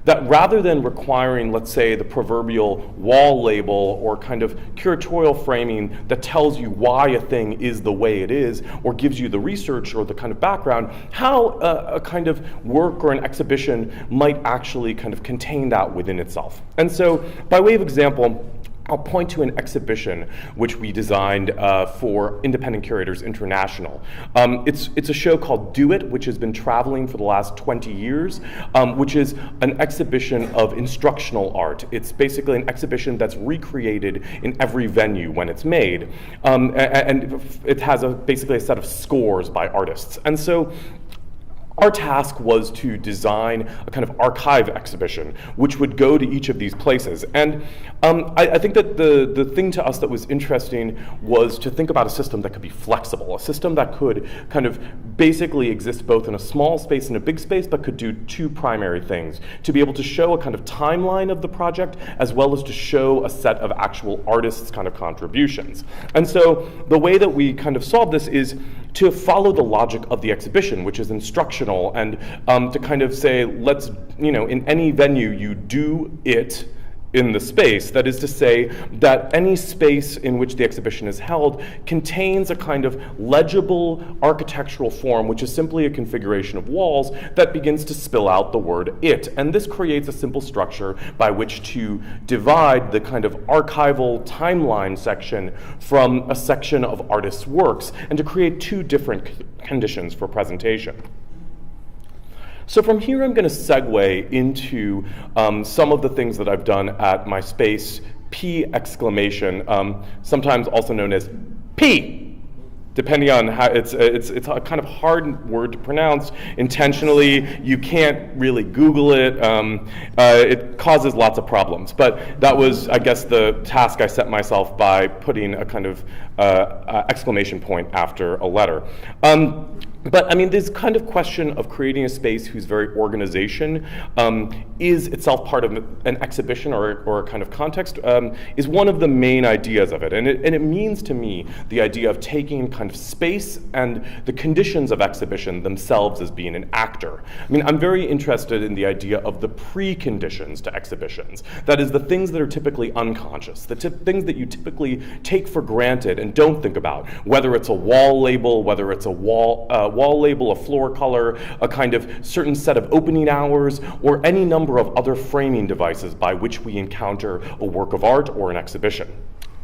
That rather than requiring, let's say, the proverbial wall label or kind of curatorial framing that tells you why a thing is the way it is or gives you the research or the kind of background, how a kind of work or an exhibition might actually kind of contain that within itself. And so, by way of example, I'll point to an exhibition which we designed for Independent Curators International. It's a show called Do It, which has been traveling for the last 20 years, which is an exhibition of instructional art. It's basically an exhibition that's recreated in every venue when it's made. And it has basically a set of scores by artists. And so our task was to design a kind of archive exhibition, which would go to each of these places. And I think that the thing to us that was interesting was to think about a system that could be flexible, a system that could kind of basically exist both in a small space and a big space, but could do two primary things: to be able to show a kind of timeline of the project, as well as to show a set of actual artists' kind of contributions. And so the way that we kind of solve this is to follow the logic of the exhibition, which is instructional, and to kind of say, let's, in any venue, you do it in the space. That is to say that any space in which the exhibition is held contains a kind of legible architectural form, which is simply a configuration of walls that begins to spill out the word it. And this creates a simple structure by which to divide the kind of archival timeline section from a section of artists' works and to create two different conditions for presentation. So from here, I'm going to segue into some of the things that I've done at my space P exclamation, sometimes also known as P. Depending on how it's a kind of hard word to pronounce. Intentionally, you can't really Google it. It causes lots of problems. But that was, I guess, the task I set myself by putting a kind of exclamation point after a letter. But I mean, this kind of question of creating a space whose very organization is itself part of an exhibition or a kind of context is one of the main ideas of it. And it means to me the idea of taking kind of space and the conditions of exhibition themselves as being an actor. I mean, I'm very interested in the idea of the preconditions to exhibitions. That is, the things that are typically unconscious, the things that you typically take for granted and don't think about, whether it's a wall label, whether it's a wall label, a floor color, a kind of certain set of opening hours, or any number of other framing devices by which we encounter a work of art or an exhibition.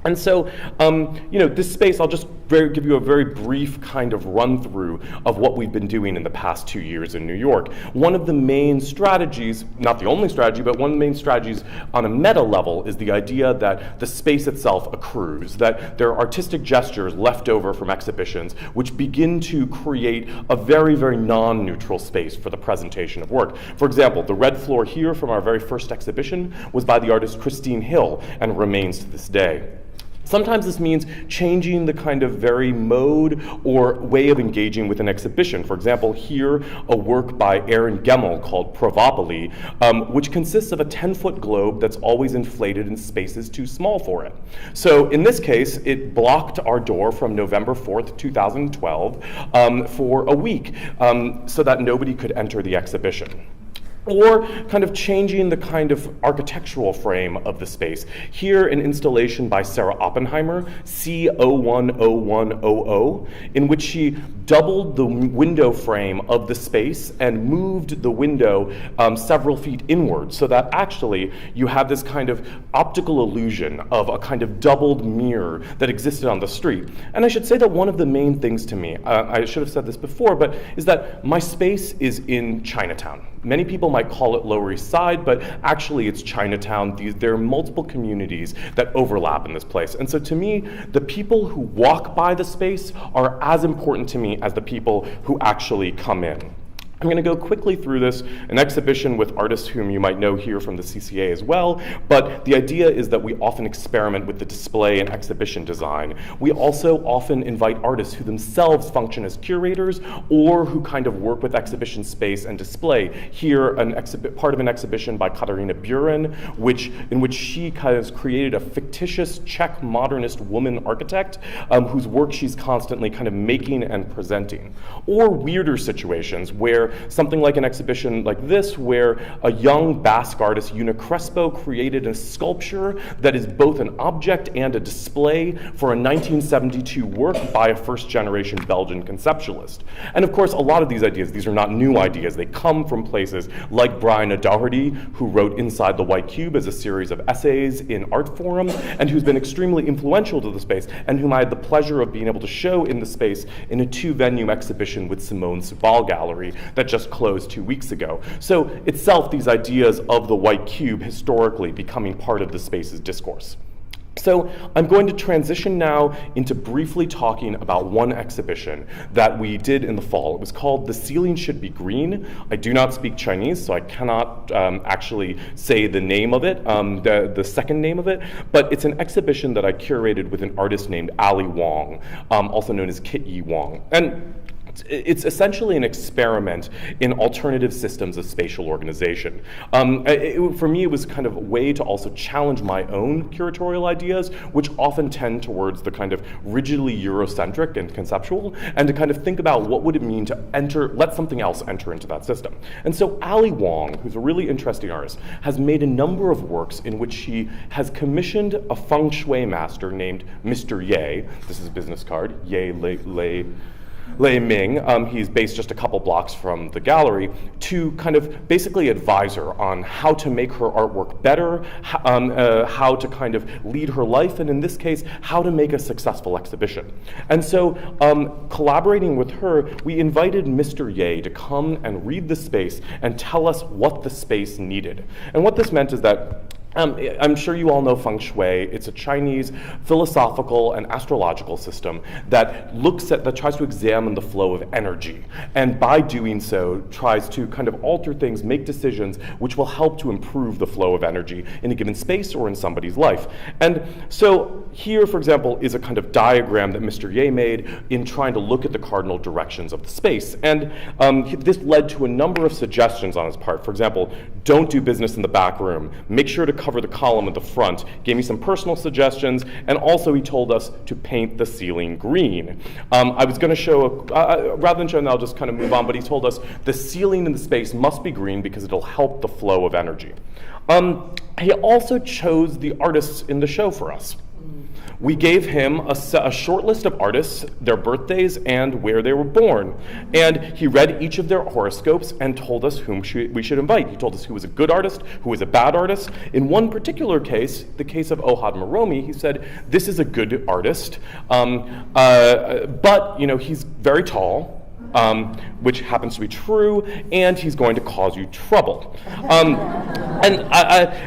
And so, this space, I'll just give you a very brief kind of run through of what we've been doing in the past 2 years in New York. One of the main strategies, not the only strategy, but one of the main strategies on a meta level is the idea that the space itself accrues, that there are artistic gestures left over from exhibitions which begin to create a very, very non-neutral space for the presentation of work. For example, the red floor here from our very first exhibition was by the artist Christine Hill and remains to this day. Sometimes this means changing the kind of very mode or way of engaging with an exhibition. For example, here, a work by Aaron Gemmel called Provopoli, which consists of a 10-foot globe that's always inflated in spaces too small for it. So in this case, it blocked our door from November 4th, 2012 for a week so that nobody could enter the exhibition. Or kind of changing the kind of architectural frame of the space. Here, an installation by Sarah Oppenheimer, C010100, in which she doubled the window frame of the space and moved the window several feet inward, so that actually you have this kind of optical illusion of a kind of doubled mirror that existed on the street. And I should say that one of the main things to me, I should have said this before, but is that my space is in Chinatown. Many people might call it Lower East Side, but actually it's Chinatown. There are multiple communities that overlap in this place. And so to me, the people who walk by the space are as important to me as the people who actually come in. I'm going to go quickly through this, an exhibition with artists whom you might know here from the CCA as well, but the idea is that we often experiment with the display and exhibition design. We also often invite artists who themselves function as curators or who kind of work with exhibition space and display. Here, part of an exhibition by Katarina Buren, in which she has created a fictitious Czech modernist woman architect whose work she's constantly kind of making and presenting. Or weirder situations where something like an exhibition like this, where a young Basque artist, Una Crespo, created a sculpture that is both an object and a display for a 1972 work by a first-generation Belgian conceptualist. And of course, a lot of these ideas, these are not new ideas. They come from places like Brian O'Doherty, who wrote Inside the White Cube as a series of essays in Artforum, and who's been extremely influential to the space, and whom I had the pleasure of being able to show in the space in a 2-venue exhibition with Simone Subal Gallery that just closed 2 weeks ago. So itself, these ideas of the white cube historically becoming part of the space's discourse. So I'm going to transition now into briefly talking about one exhibition that we did in the fall. It was called The Ceiling Should Be Green. I do not speak Chinese, so I cannot actually say the name of it, the second name of it, but it's an exhibition that I curated with an artist named Ali Wong, also known as Kit Yi Wong. And it's essentially an experiment in alternative systems of spatial organization. For me, it was kind of a way to also challenge my own curatorial ideas, which often tend towards the kind of rigidly Eurocentric and conceptual, and to kind of think about what would it mean to let something else enter into that system. And so Ali Wong, who's a really interesting artist, has made a number of works in which she has commissioned a feng shui master named Mr. Ye. This is a business card, Ye Lei Ming, he's based just a couple blocks from the gallery, to kind of basically advise her on how to make her artwork better, how to kind of lead her life, and in this case, how to make a successful exhibition. And so, collaborating with her, we invited Mr. Ye to come and read the space and tell us what the space needed. And what this meant is that I'm sure you all know feng shui. It's a Chinese philosophical and astrological system that tries to examine the flow of energy, and by doing so tries to kind of alter things, make decisions which will help to improve the flow of energy in a given space or in somebody's life. And so here, for example, is a kind of diagram that Mr. Ye made in trying to look at the cardinal directions of the space. And this led to a number of suggestions on his part. For example, don't do business in the back room. Make sure to cover the column at the front. Gave me some personal suggestions, and also he told us to paint the ceiling green. I was going to show, rather than show, and I'll just kind of move on, but he told us the ceiling in the space must be green because it'll help the flow of energy. He also chose the artists in the show for us. We gave him a short list of artists, their birthdays, and where they were born. And he read each of their horoscopes and told us whom we should invite. He told us who was a good artist, who was a bad artist. In one particular case, the case of Ohad Moromi, he said, this is a good artist, but he's very tall, which happens to be true, and he's going to cause you trouble.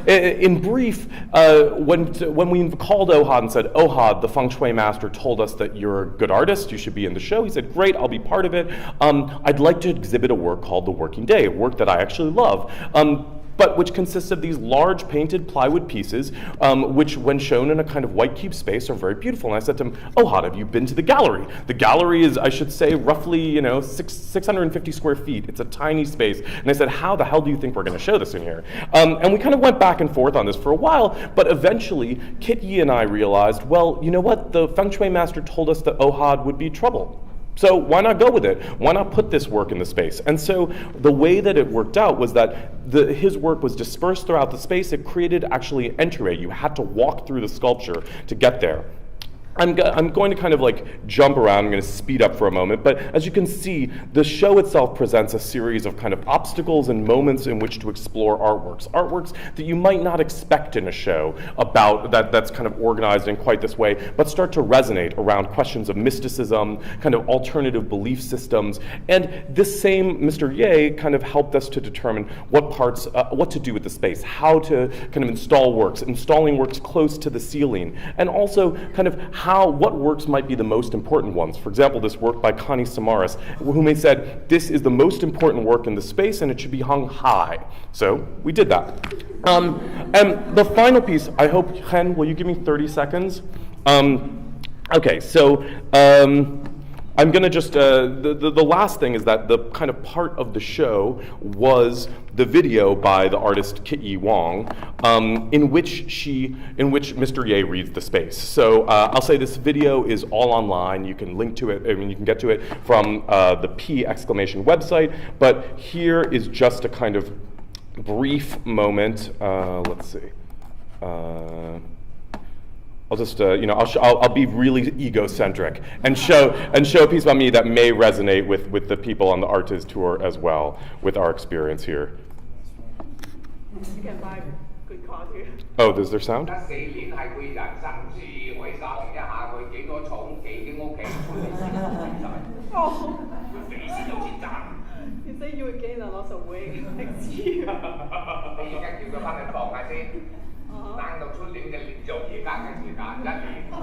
In brief, when we called Ohad and said, Ohad, the feng shui master told us that you're a good artist, you should be in the show, he said, great, I'll be part of it. I'd like to exhibit a work called The Working Day, a work that I actually love. But which consists of these large painted plywood pieces, which when shown in a kind of white cube space are very beautiful. And I said to him, Ohad, have you been to the gallery? The gallery is, I should say, roughly 650 square feet. It's a tiny space. And I said, how the hell do you think we're going to show this in here? And we kind of went back and forth on this for a while, but eventually Kit Yi and I realized, well, you know what? The feng shui master told us that Ohad would be trouble. So why not go with it? Why not put this work in the space? And so the way that it worked out was that his work was dispersed throughout the space. It created actually an entryway. You had to walk through the sculpture to get there. I'm going to kind of like jump around. I'm going to speed up for a moment. But as you can see, the show itself presents a series of kind of obstacles and moments in which to explore artworks that you might not expect in a show about that's kind of organized in quite this way, but start to resonate around questions of mysticism, kind of alternative belief systems. And this same Mr. Ye kind of helped us to determine what to do with the space, how to kind of install works, installing works close to the ceiling, and also kind of what works might be the most important ones. For example, this work by Connie Samaras, whom they said, this is the most important work in the space and it should be hung high. So we did that. And the final piece, I hope, Chen, will you give me 30 seconds? Okay, so I'm going to just, the last thing is that the kind of part of the show was the video by the artist Kit Yi Wong, in which Mr. Ye reads the space. So I'll say this video is all online. You can link to it, you can get to it from the P! website, but here is just a kind of brief moment. Let's see. I'll just, I'll be really egocentric and show a piece about me that may resonate with the people on the artist tour as well, with our experience here. You can buy good card here. Oh, is there sound? 4年係佢人生事，我哋查一下佢幾多重幾間屋企出嚟先Oh, 佢肥先有錢賺。 you say you will gain a lot of weight next year. 你而家叫佢翻去放下先，等到出年嘅年做而家嘅時間1年，佢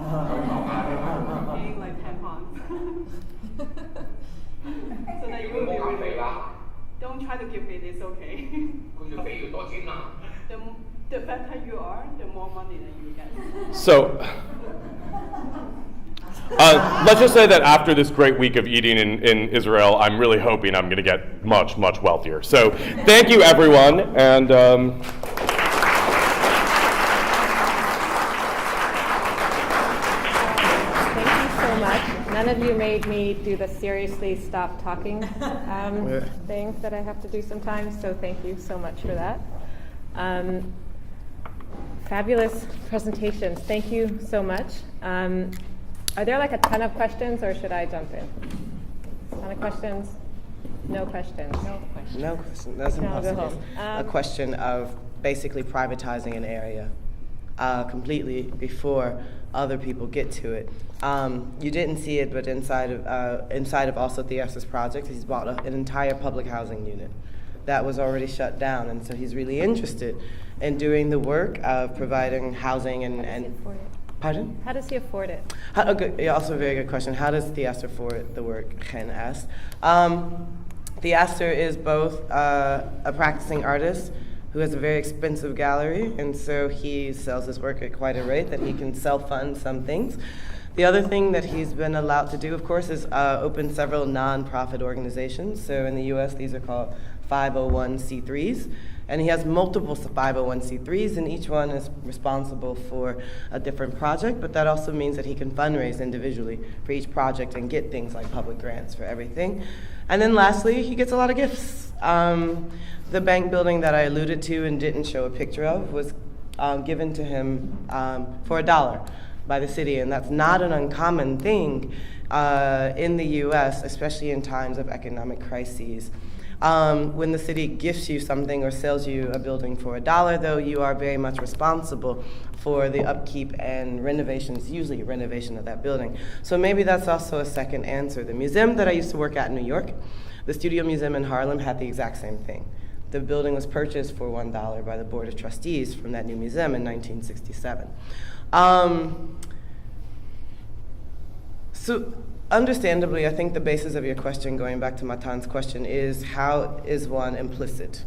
放下你。 Gain like 10 pounds. So that you 佢 will 冇減 be 肥啦， Don't try to keep it, it's okay. 佢要肥要多錢啦。 The fatter you are, the more money that you get. So, let's just say that after this great week of eating in Israel, I'm really hoping I'm going to get much, much wealthier. So, thank you, everyone, and. Thank you so much. None of you made me do the seriously stop talking thing that I have to do sometimes, so thank you so much for that. Fabulous presentations. Thank you so much. Are there like a ton of questions, or should I jump in? A ton of questions? No questions. No questions. No question. That's No, go impossible. home. A question of basically privatizing an area completely before other people get to it. You didn't see it, but inside of also Theasis project, he's bought an entire public housing unit. that was already shut down. And so he's really interested in doing the work of providing housing and pardon? How does he afford it? Also a very good question. How does Theaster afford the work, Chen asked. Theaster is both a practicing artist who has a very expensive gallery, and so he sells his work at quite a rate that he can self-fund some things. The other thing that he's been allowed to do, of course, is open several non-profit organizations. So in the US, these are called 501c3s. And he has multiple 501c3s, and each one is responsible for a different project, but that also means that he can fundraise individually for each project and get things like public grants for everything. And then lastly, he gets a lot of gifts. The bank building that I alluded to and didn't show a picture of was given to him for $1 by the city, and that's not an uncommon thing in the US, especially in times of economic crises. When the city gifts you something or sells you a building for $1, though, you are very much responsible for the upkeep and renovations, usually renovation of that building. So maybe that's also a second answer. The museum that I used to work at in New York, the Studio Museum in Harlem, had the exact same thing. The building was purchased for $1 by the Board of Trustees from that new museum in 1967. So understandably, I think the basis of your question, going back to Matan's question, is how is one implicit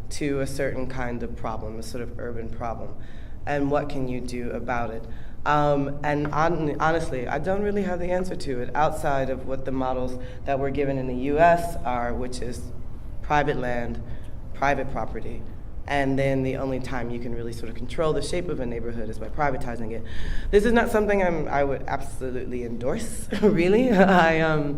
to a certain kind of problem, a sort of urban problem, and what can you do about it? Honestly, I don't really have the answer to it outside of what the models that were given in the US are, which is private land, private property, and then the only time you can really sort of control the shape of a neighborhood is by privatizing it. This is not something I would absolutely endorse, really. Not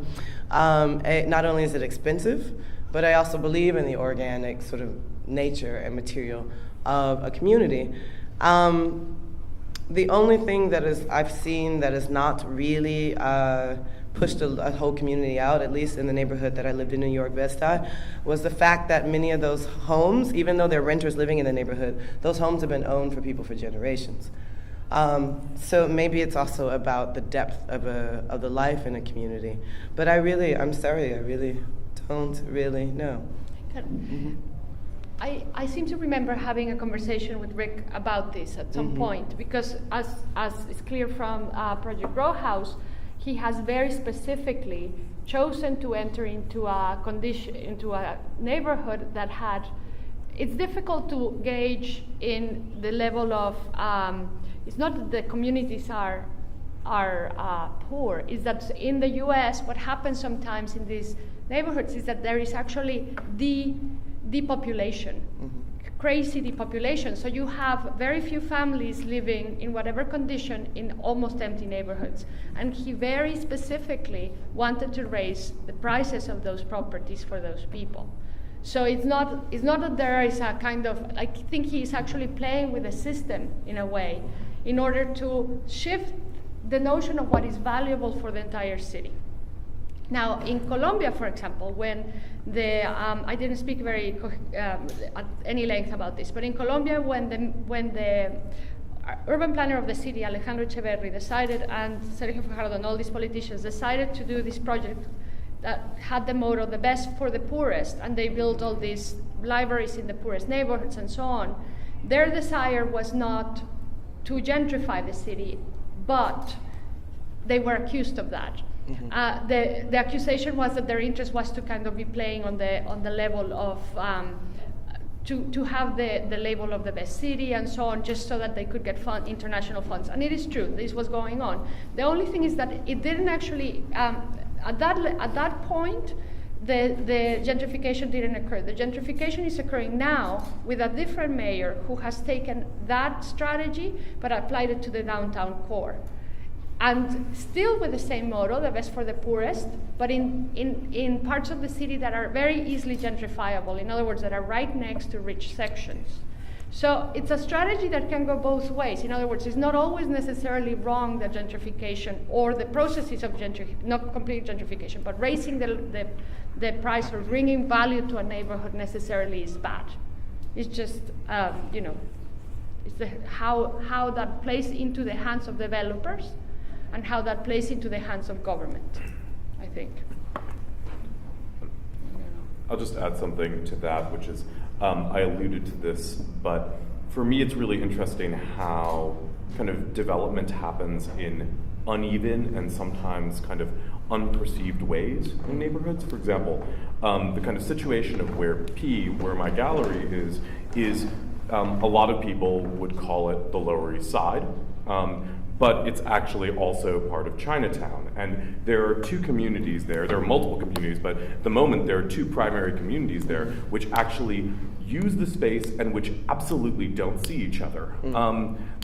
only is it expensive, but I also believe in the organic sort of nature and material of a community. The only thing that I've seen that is not really pushed a whole community out, at least in the neighborhood that I lived in, New York, Bed-Stuy, was the fact that many of those homes, even though they're renters living in the neighborhood, those homes have been owned for people for generations. So maybe it's also about the depth of the life in a community. But I'm sorry, I really don't really know. I seem to remember having a conversation with Rick about this at some point, because as is clear from Project Row House, he has very specifically chosen to enter into a neighborhood that had. It's difficult to gauge in the level of. It's not that the communities are poor. It's that in the U.S., what happens sometimes in these neighborhoods is that there is actually depopulation, crazy depopulation. So you have very few families living in whatever condition in almost empty neighborhoods. And he very specifically wanted to raise the prices of those properties for those people. So it's not that there is a kind of, I think he's actually playing with the system in a way in order to shift the notion of what is valuable for the entire city. Now, in Colombia, for example, when I didn't speak very at any length about this, but in Colombia, when the urban planner of the city, Alejandro Echeverri, decided, and Sergio Fajardo and all these politicians decided to do this project that had the motto, the best for the poorest, and they built all these libraries in the poorest neighborhoods and so on, their desire was not to gentrify the city, but they were accused of that. The accusation was that their interest was to kind of be playing on the level of to have the label of the best city and so on, just so that they could get international funds. And it is true, this was going on. The only thing is that it didn't actually at that point the gentrification didn't occur. The gentrification is occurring now with a different mayor who has taken that strategy but applied it to the downtown core. And still with the same motto, the best for the poorest, but in parts of the city that are very easily gentrifiable, in other words, that are right next to rich sections. So it's a strategy that can go both ways. In other words, it's not always necessarily wrong that gentrification or the processes of not complete gentrification, but raising the price or bringing value to a neighborhood necessarily is bad. It's just, it's how that plays into the hands of developers and how that plays into the hands of government, I think. I'll just add something to that, which is, I alluded to this, but for me it's really interesting how kind of development happens in uneven and sometimes kind of unperceived ways in neighborhoods. For example, the kind of situation of where my gallery is a lot of people would call it the Lower East Side. But it's actually also part of Chinatown. And there are two communities there. There are multiple communities, but at the moment there are two primary communities there which actually use the space and which absolutely don't see each other.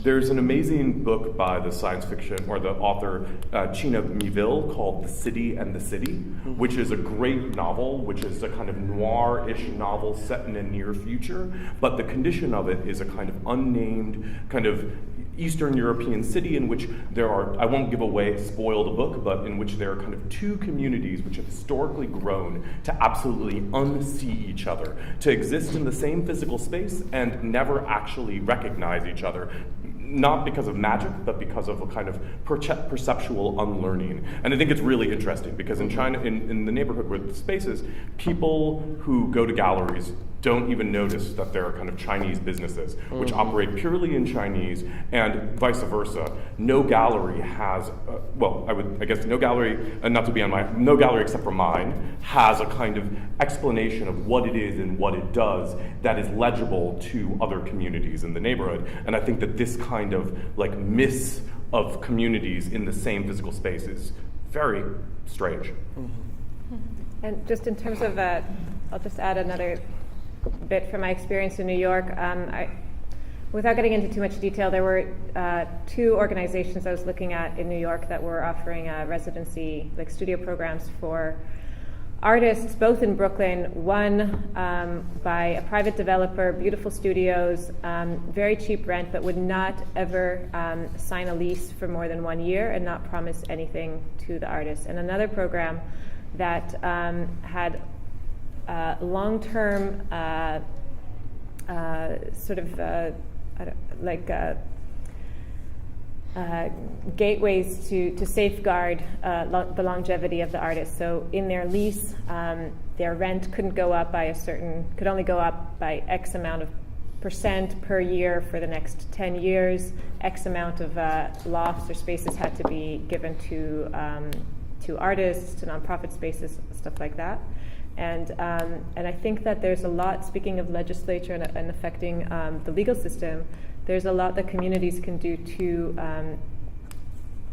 There's an amazing book by the science fiction, or the author China Miéville, called The City and the City, which is a great novel, which is a kind of noir-ish novel set in a near future, but the condition of it is a kind of unnamed, kind of Eastern European city in which there are, I won't give away, spoil the book, but in which there are kind of two communities which have historically grown to absolutely unsee each other, to exist in the same physical space and never actually recognize each other. Not because of magic, but because of a kind of perceptual unlearning. And I think it's really interesting because in China, in the neighborhood where the space is, people who go to galleries don't even notice that there are kind of Chinese businesses which operate purely in Chinese, and vice versa. No gallery has, I guess no gallery, no gallery except for mine has a kind of explanation of what it is and what it does that is legible to other communities in the neighborhood. And I think that this kind of like miss of communities in the same physical space is very strange. And just in terms of, I'll just add another bit from my experience in New York. Without getting into too much detail, there were two organizations I was looking at in New York that were offering residency, like studio programs for artists, both in Brooklyn. One by a private developer, beautiful studios, very cheap rent, but would not ever sign a lease for more than 1 year and not promise anything to the artist. And another program that had long-term gateways to safeguard the longevity of the artist. So in their lease, their rent could only go up by X amount of % per year for the next 10 years. X amount of lofts or spaces had to be given to artists, to nonprofit spaces, stuff like that. And I think that there's a lot, speaking of legislature and affecting the legal system, there's a lot that communities can do to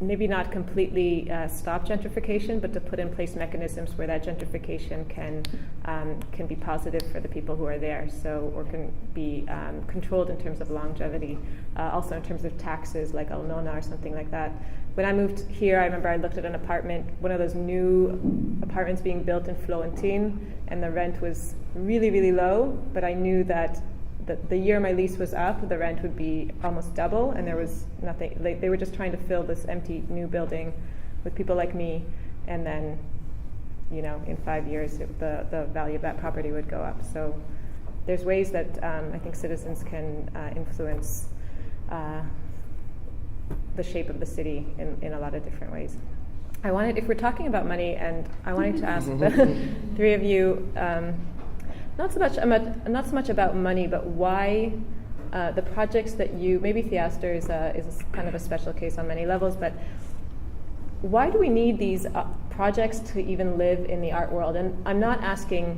maybe not completely stop gentrification, but to put in place mechanisms where that gentrification can be positive for the people who are there, or can be controlled in terms of longevity, also in terms of taxes, like Arnona or something like that. When I moved here, I remember I looked at an apartment, one of those new apartments being built in Florentine, and the rent was really, really low, but I knew that the year my lease was up, the rent would be almost double, and there was nothing. They were just trying to fill this empty new building with people like me, and then, in 5 years, the value of that property would go up. So there's ways that I think citizens can influence the shape of the city in a lot of different ways. If we're talking about money, and I wanted to ask the three of you, not so much about money, but why the projects that maybe Theaster is kind of a special case on many levels, but why do we need these projects to even live in the art world? And I'm not asking,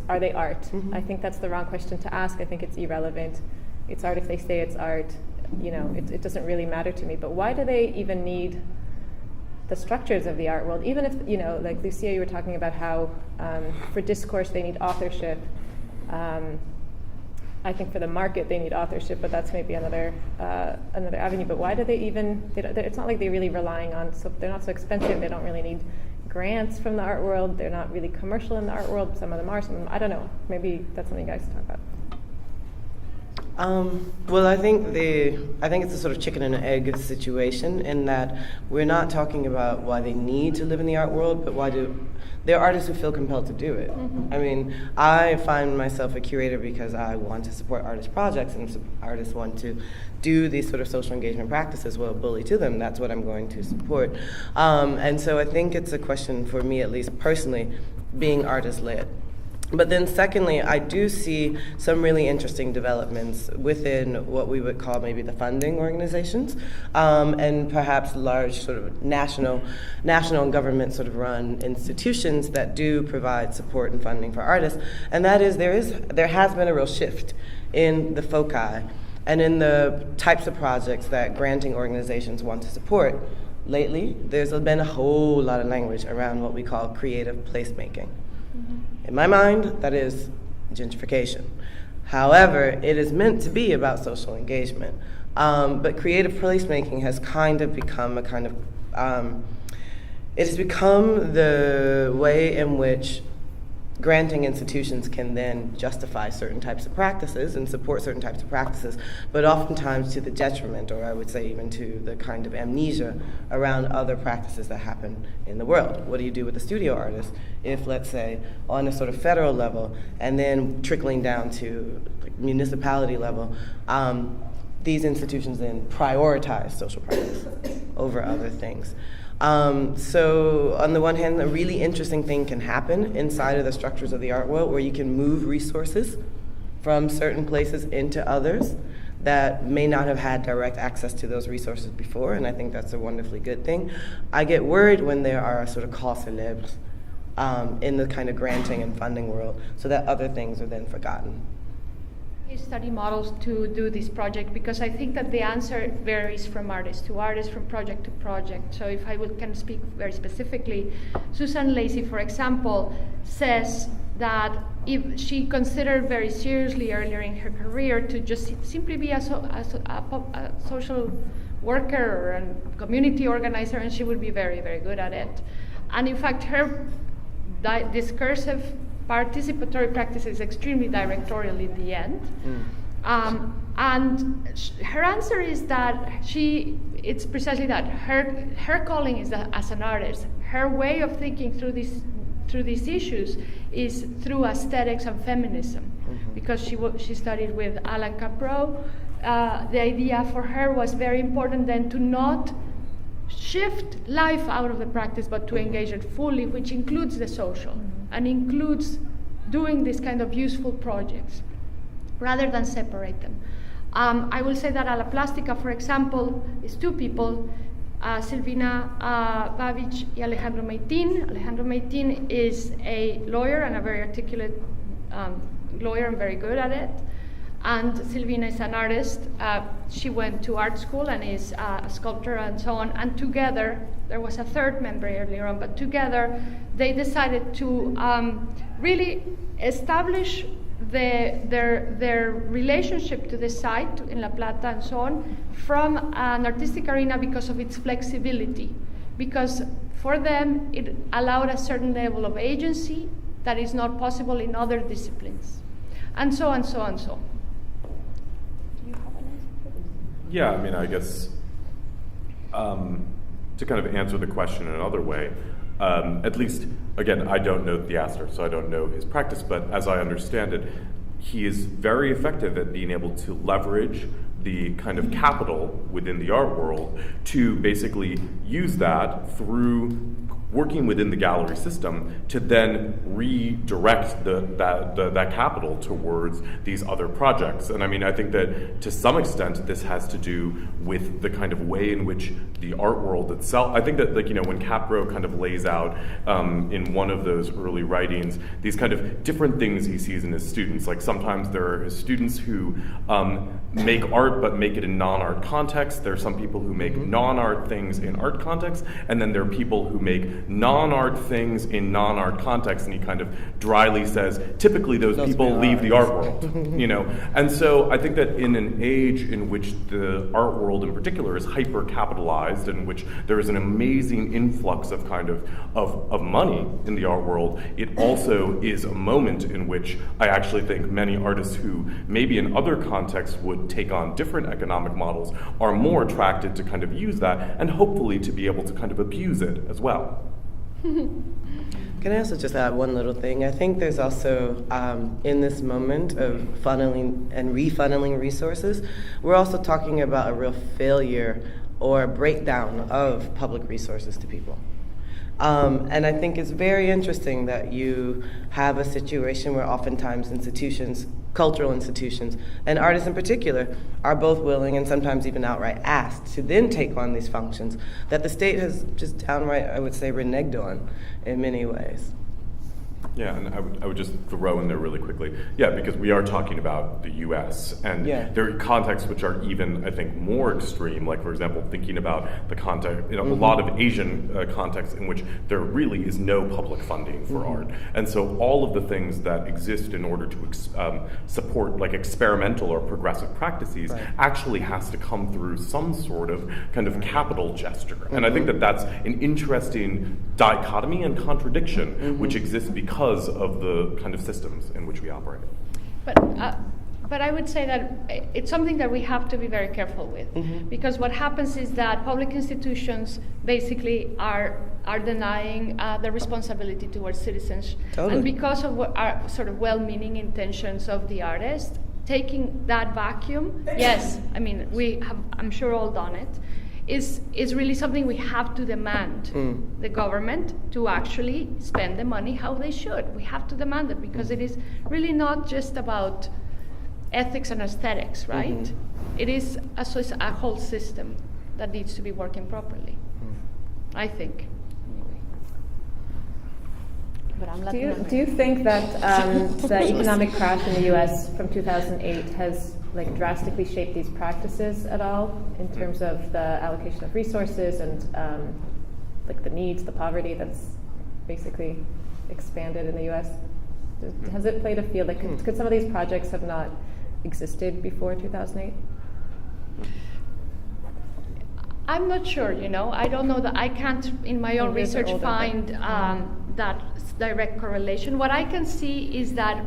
are they art? Mm-hmm. I think that's the wrong question to ask. I think it's irrelevant. It's art if they say it's art. It doesn't really matter to me. But why do they even need the structures of the art world? Even if, like Lucia, you were talking about how for discourse they need authorship. I think for the market they need authorship, but that's maybe another avenue. But why do they even? It's not like they're really relying on. So they're not so expensive. They don't really need grants from the art world. They're not really commercial in the art world. Some of them are. Some of them, I don't know. Maybe that's something you guys talk about. Well, I think it's a sort of chicken and egg situation in that we're not talking about why they need to live in the art world, but there are artists who feel compelled to do it. Mm-hmm. I mean, I find myself a curator because I want to support artist projects, and artists want to do these sort of social engagement practices. Well, bully to them, that's what I'm going to support. And so I think it's a question for me, at least personally, being artist-led. But then secondly, I do see some really interesting developments within what we would call maybe the funding organizations, and perhaps large sort of national and government sort of run institutions that do provide support and funding for artists. And that is, there has been a real shift in the foci and in the types of projects that granting organizations want to support. Lately, there's been a whole lot of language around what we call creative placemaking. In my mind, that is gentrification. However, it is meant to be about social engagement. But creative placemaking has kind of become it has become the way in which granting institutions can then justify certain types of practices and support certain types of practices, but oftentimes to the detriment, or I would say even to the kind of amnesia around other practices that happen in the world. What do you do with the studio artist if, let's say, on a sort of federal level and then trickling down to like municipality level, these institutions then prioritize social practice over other things? So on the one hand, a really interesting thing can happen inside of the structures of the art world where you can move resources from certain places into others that may not have had direct access to those resources before, and I think that's a wonderfully good thing. I get worried when there are sort of causes célèbres in the kind of granting and funding world so that other things are then forgotten. Case study models to do this project, because I think that the answer varies from artist to artist, from project to project. So if I can speak very specifically, Susan Lacy, for example, says that if she considered very seriously earlier in her career to just simply be a social worker or a community organizer, and she would be very, very good at it. And in fact, her discursive participatory practice is extremely directorial in the end. And her answer is that it's precisely that. Her calling is that as an artist, her way of thinking through these issues is through aesthetics and feminism, because she studied with Alan Caprow. The idea for her was very important then to not shift life out of the practice, but to engage it fully, which includes the social and includes doing this kind of useful projects rather than separate them. I will say that Ala Plástica, for example, is two people, Silvina Babic and Alejandro Maitin. Alejandro Maitin is a lawyer and a very articulate lawyer and very good at it. And Silvina is an artist. She went to art school and is a sculptor and so on. And together, there was a third member earlier on, but together they decided to really establish their relationship to the site in La Plata and so on from an artistic arena because of its flexibility. Because for them, it allowed a certain level of agency that is not possible in other disciplines. And so on, so on, so on. Yeah, I mean, I guess to kind of answer the question in another way, at least, again, I don't know the Astor, so I don't know his practice, but as I understand it, he is very effective at being able to leverage the kind of capital within the art world to basically use that through working within the gallery system to then redirect that capital towards these other projects. And I mean, I think that to some extent this has to do with the kind of way in which the art world itself, I think that, like, you know, when Caprow kind of lays out in one of those early writings, these kind of different things he sees in his students. Like sometimes there are his students who make art but make it in non-art context. There are some people who make non-art things in art context, and then there are people who make non-art things in non-art context, and he kind of dryly says, typically those people leave the art world, you know? And so I think that in an age in which the art world in particular is hyper-capitalized, in which there is an amazing influx of kind of money in the art world, it also is a moment in which I actually think many artists who maybe in other contexts would take on different economic models are more attracted to kind of use that, and hopefully to be able to kind of abuse it as well. Can I also just add one little thing? I think there's also, in this moment of funneling and refunneling resources, we're also talking about a real failure or breakdown of public resources to people. And I think it's very interesting that you have a situation where oftentimes institutions, cultural institutions, and artists in particular, are both willing and sometimes even outright asked to then take on these functions that the state has just downright, I would say, reneged on in many ways. Yeah, and I would just throw in there really quickly. Yeah, because we are talking about the U.S. and there are contexts which are even, I think, more extreme. Like, for example, thinking about the context, a lot of Asian contexts in which there really is no public funding for art, and so all of the things that exist in order to support like experimental or progressive practices actually has to come through some sort of kind of capital gesture. And I think that that's an interesting dichotomy and contradiction which exists because of the kind of systems in which we operate. But I would say that it's something that we have to be very careful with, because what happens is that public institutions basically are denying the responsibility towards citizens, and because of what are sort of well-meaning intentions of the artist, taking that vacuum. Yes, I mean we have, I'm sure, all done it. Is really something we have to demand the government to actually spend the money how they should. We have to demand it because it is really not just about ethics and aesthetics, right? It is a whole system that needs to be working properly, I think. Anyway. Do you think that the economic crash in the U.S. from 2008 has like drastically shaped these practices at all in terms of the allocation of resources and like the needs, the poverty that's basically expanded in the U.S.? Has it played a field? Like, could some of these projects have not existed before 2008? I'm not sure, I don't know that I can't in my own research find that direct correlation. What I can see is that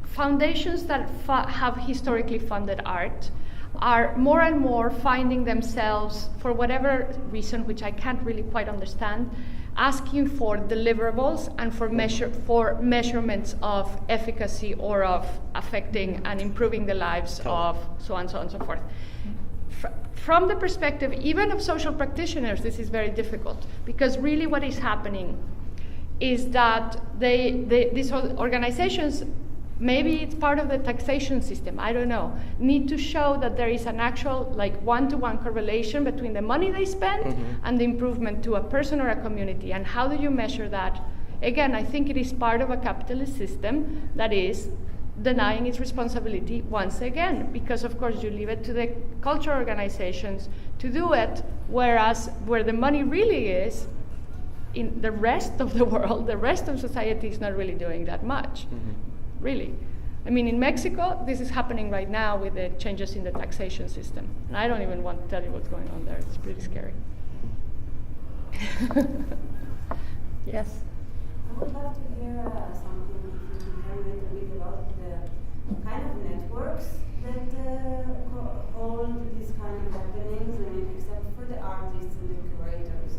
foundations that have historically funded art are more and more finding themselves, for whatever reason, which I can't really quite understand, asking for deliverables and for measurements of efficacy or of affecting and improving the lives of so on and so forth. From the perspective even of social practitioners, this is very difficult, because really what is happening is that these organizations, maybe it's part of the taxation system, I don't know, need to show that there is an actual like one-to-one correlation between the money they spend and the improvement to a person or a community. And how do you measure that? Again, I think it is part of a capitalist system that is denying its responsibility once again, because of course you leave it to the cultural organizations to do it, whereas where the money really is, in the rest of the world, the rest of society is not really doing that much. Really. I mean, in Mexico, this is happening right now with the changes in the taxation system. And I don't even want to tell you what's going on there. It's pretty scary. Yes? I would love to hear something if you can tell me a bit about the kind of networks that hold these kind of happenings. I mean, except for the artists and the curators.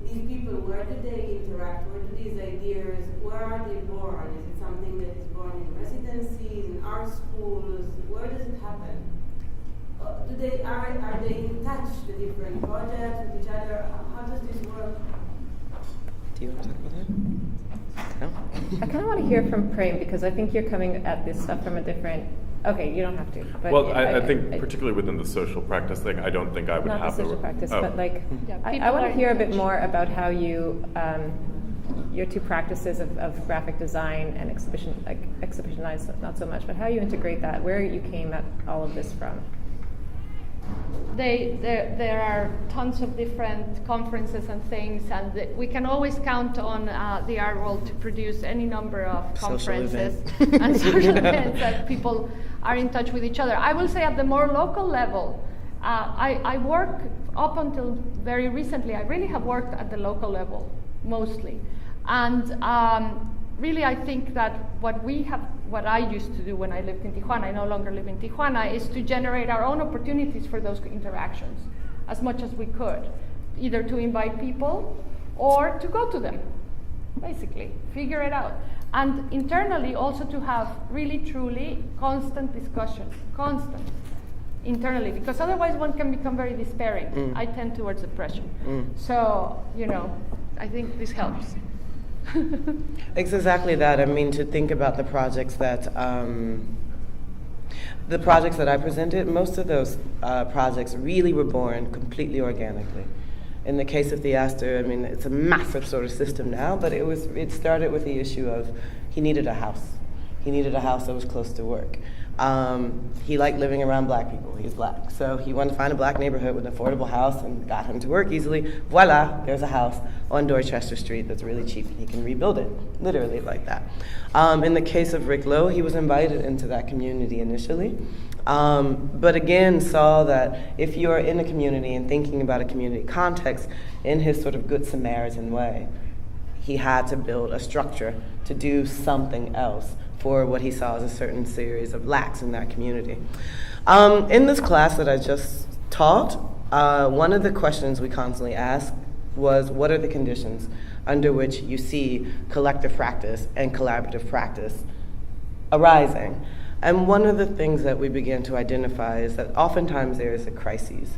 These people, where do they interact? Where do these ideas, where are they born? Is it something that is born in residencies, in art schools? Where does it happen? Are they in touch, the different projects with each other? How does this work? Do you want to talk about that? No? I kind of want to hear from Prem, because I think you're coming at this stuff from a different. Okay, you don't have to. But well, I think particularly within the social practice thing, I don't think I would not have the social practice, but like, Yeah, I want to hear a bit more about how you, your two practices of graphic design and exhibitionize, not so much, but how you integrate that, where you came at all of this from. There are tons of different conferences and things, and we can always count on the art world to produce any number of conferences and social events that people are in touch with each other. I will say at the more local level, I work up until very recently, I really have worked at the local level, mostly. And really I think that what I used to do when I lived in Tijuana, I no longer live in Tijuana, is to generate our own opportunities for those interactions as much as we could, either to invite people or to go to them, basically, figure it out. And internally also to have really truly constant discussion, constant. internally, because otherwise one can become very despairing. I tend towards depression. So, I think this helps. It's exactly that. I mean, to think about the projects that I presented, most of those projects really were born completely organically. In the case of Theaster, I mean, it's a massive sort of system now, but it started with the issue of he needed a house. He needed a house that was close to work. He liked living around black people. He's black. So he wanted to find a black neighborhood with an affordable house and got him to work easily. Voila, there's a house on Dorchester Street that's really cheap. He can rebuild it, literally like that. In the case of Rick Lowe, he was invited into that community initially. But again, saw that if you're in a community and thinking about a community context in his sort of Good Samaritan way, he had to build a structure to do something else for what he saw as a certain series of lacks in that community. In this class that I just taught, one of the questions we constantly asked was, what are the conditions under which you see collective practice and collaborative practice arising? And one of the things that we began to identify is that oftentimes there is a crisis.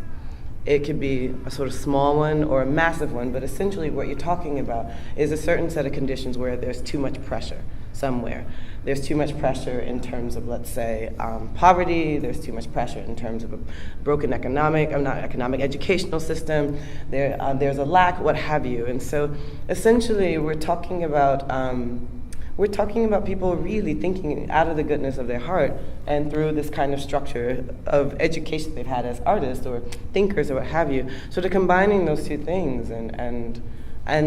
It could be a sort of small one or a massive one, but essentially what you're talking about is a certain set of conditions where there's too much pressure somewhere. There's too much pressure in terms of, let's say, poverty. There's too much pressure in terms of a broken educational system. There's a lack, what have you. And so essentially we're talking about people really thinking out of the goodness of their heart and through this kind of structure of education they've had as artists or thinkers or what have you. So to combining those two things and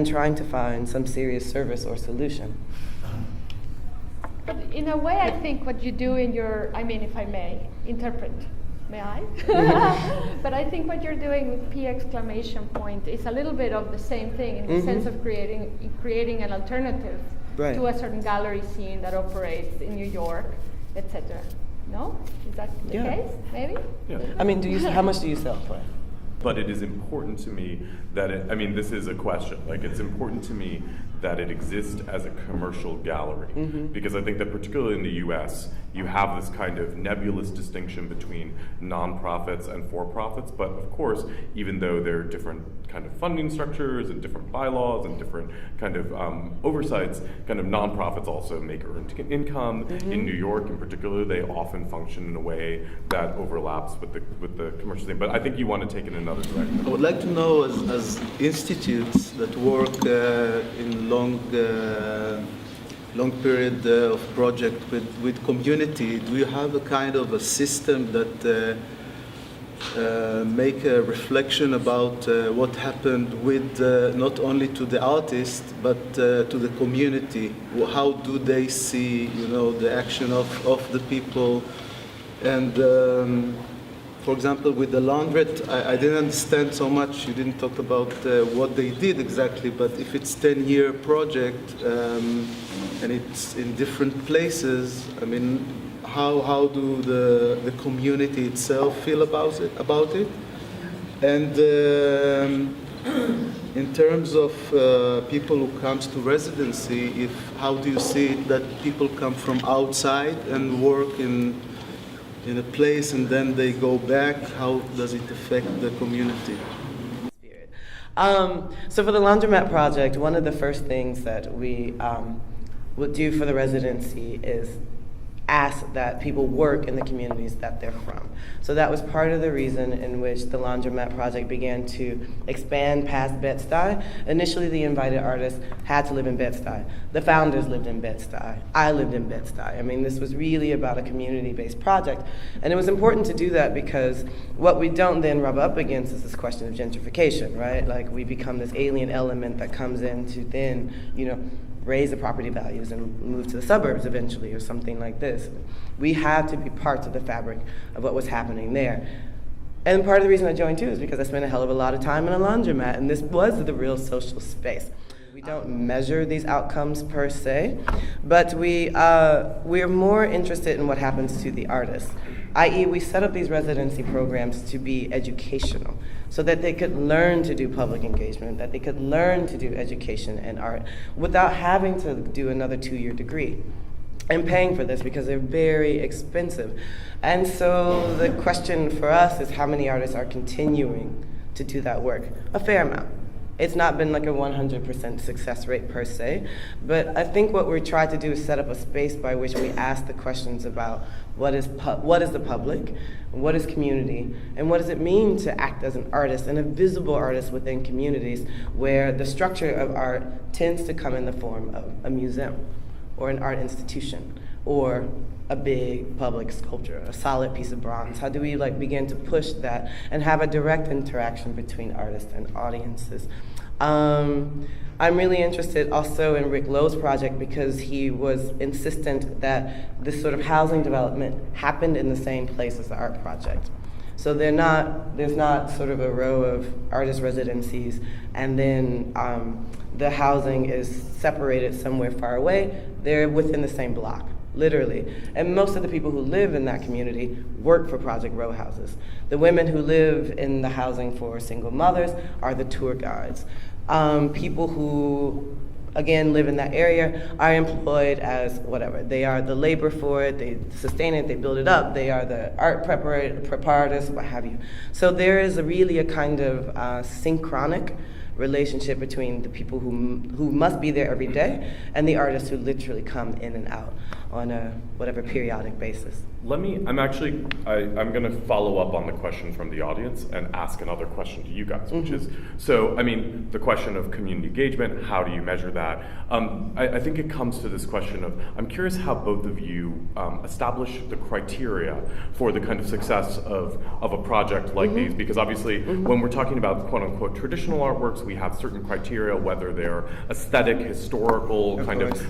trying to find some serious service or solution. But in a way, I think what you do in your, if I may interpret, may I? But I think what you're doing with P! is a little bit of the same thing in the sense of creating an alternative to a certain gallery scene that operates in New York, etc. No? Is that the case? Maybe? Yeah. I mean, how much do you sell for it? But it is important to me that this is a question. It's important to me that it exists as a commercial gallery. Because I think that particularly in the US, you have this kind of nebulous distinction between nonprofits and for-profits. But of course, even though there are different kind of funding structures and different bylaws and different kind of oversights, kind of nonprofits also make earned income. In New York in particular, they often function in a way that overlaps with the commercial thing. But I think you want to take it in another direction. I would like to know, as institutes that work in long period of project with community, do you have a kind of a system that make a reflection about what happened with not only to the artist but to the community? How do they see, the action of the people? And for example, with the laundrette, I didn't understand so much. You didn't talk about what they did exactly, but if it's 10-year project and it's in different places, how do the community itself feel about it? And in terms of people who comes to residency, how do you see it that people come from outside and work in a place and then they go back? How does it affect the community? So for the Laundromat Project, one of the first things that we would do for the residency is ask that people work in the communities that they're from. So that was part of the reason in which the Laundromat Project began to expand past Bed-Stuy. Initially, the invited artists had to live in Bed-Stuy. The founders lived in Bed-Stuy. I lived in Bed-Stuy. This was really about a community-based project. And it was important to do that because what we don't then rub up against is this question of gentrification, right? We become this alien element that comes in to then, raise the property values and move to the suburbs eventually or something like this. We had to be parts of the fabric of what was happening there. And part of the reason I joined too is because I spent a hell of a lot of time in a laundromat, and this was the real social space. We don't measure these outcomes per se, but we're more interested in what happens to the artists, i.e. we set up these residency programs to be educational so that they could learn to do public engagement, that they could learn to do education and art without having to do another 2-year degree. and paying for this because they're very expensive. And so the question for us is how many artists are continuing to do that work? A fair amount. It's not been like a 100% success rate per se, but I think what we try to do is set up a space by which we ask the questions about what is the public, what is community, and what does it mean to act as an artist and a visible artist within communities where the structure of art tends to come in the form of a museum or an art institution or a big public sculpture, a solid piece of bronze. How do we begin to push that and have a direct interaction between artists and audiences? I'm really interested also in Rick Lowe's project because he was insistent that this sort of housing development happened in the same place as the art project. So there's not sort of a row of artist residencies and then the housing is separated somewhere far away. They're within the same block, literally. And most of the people who live in that community work for Project Row Houses. The women who live in the housing for single mothers are the tour guides. People who, again, live in that area are employed as whatever. They are the labor for it, they sustain it, they build it up, they are the art preparators, what have you. So there is really a kind of synchronic relationship between the people who must be there every day and the artists who literally come in and out on a whatever periodic basis. I'm going to follow up on the question from the audience and ask another question to you guys, which is, the question of community engagement, how do you measure that? I think it comes to this question of, I'm curious how both of you establish the criteria for the kind of success of a project like these, because obviously when we're talking about quote unquote traditional artworks, we have certain criteria, whether they're aesthetic, historical,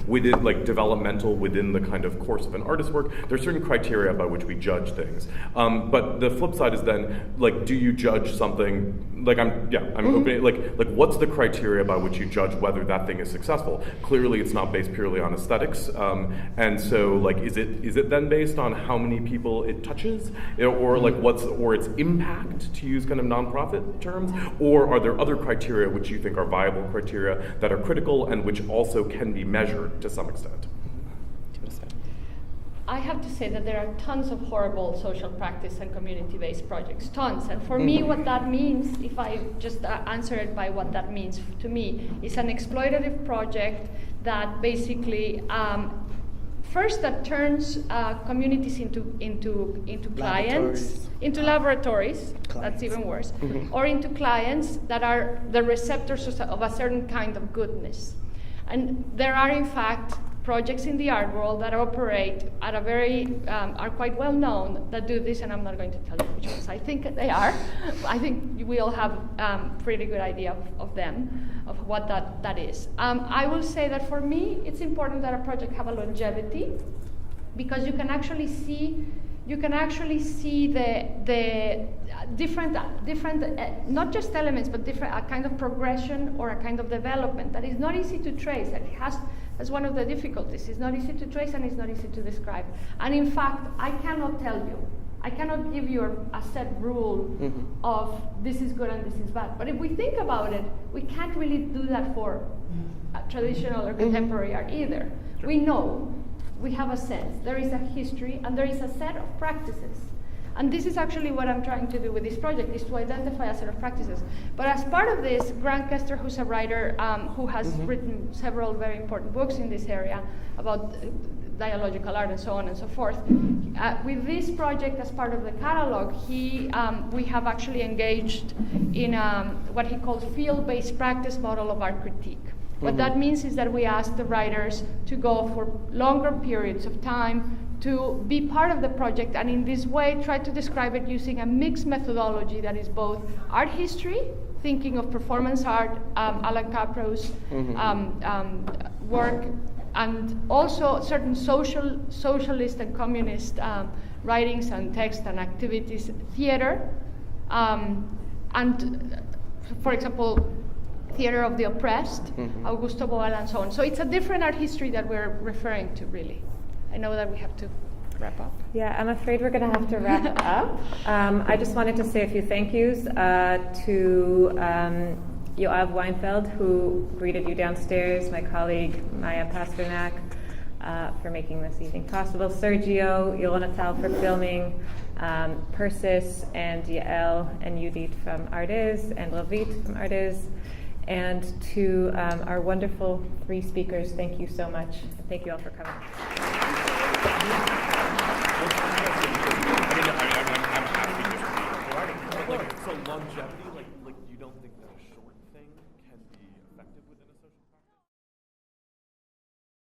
within developmental within the kind of course of an artist's work. There's certain criteria by which we judge things. But the flip side is then, do you judge something, opening, what's the criteria by which you judge whether that thing is successful? Clearly it's not based purely on aesthetics. And so is it then based on how many people it touches? Or its impact, to use kind of nonprofit terms? Or are there other criteria which you think are viable criteria that are critical and which also can be measured to some extent? I have to say that there are tons of horrible social practice and community-based projects, tons. And for me, what that means, if I just answer it by what that means to me, is an exploitative project that basically, first that turns communities into clients, into laboratories, that's even worse, or into clients that are the receptors of a certain kind of goodness. And there are, in fact, projects in the art world that operate at a very, are quite well known that do this, and I'm not going to tell you which ones I think they are. I think we all have pretty good idea of them, of what that is. I will say that for me, it's important that a project have a longevity, because you can actually see the different not just elements, but different, a kind of progression or a kind of development that is not easy to trace. That that's one of the difficulties. It's not easy to trace and it's not easy to describe. And in fact, I cannot tell you, I cannot give you a set rule of this is good and this is bad. But if we think about it, we can't really do that for traditional or contemporary art either. We know, we have a sense, there is a history and there is a set of practices. And this is actually what I'm trying to do with this project, is to identify a set of practices. But as part of this, Grant Kester, who's a writer who has written several very important books in this area about dialogical art and so on and so forth, with this project as part of the catalog, we have actually engaged in what he calls field-based practice model of art critique. What that means is that we ask the writers to go for longer periods of time to be part of the project, and in this way try to describe it using a mixed methodology that is both art history, thinking of performance art, Alan Capro's work, and also certain socialist and communist writings and texts and activities, theater, and for example, theater of the oppressed, Augusto Boal, and so on. So it's a different art history that we're referring to, really. I know that we have to wrap up. Yeah, I'm afraid we're going to have to wrap up. I just wanted to say a few thank yous to Yoav Weinfeld, who greeted you downstairs, my colleague Maya Pasternak, for making this evening possible. Sergio, Yonatal for filming, Persis and Yael and Judith from Artiz, and Lavit from Artiz. And to our wonderful 3 speakers, thank you so much. And thank you all for coming. I'm happy just to be here. So longevity, like you don't think that a short thing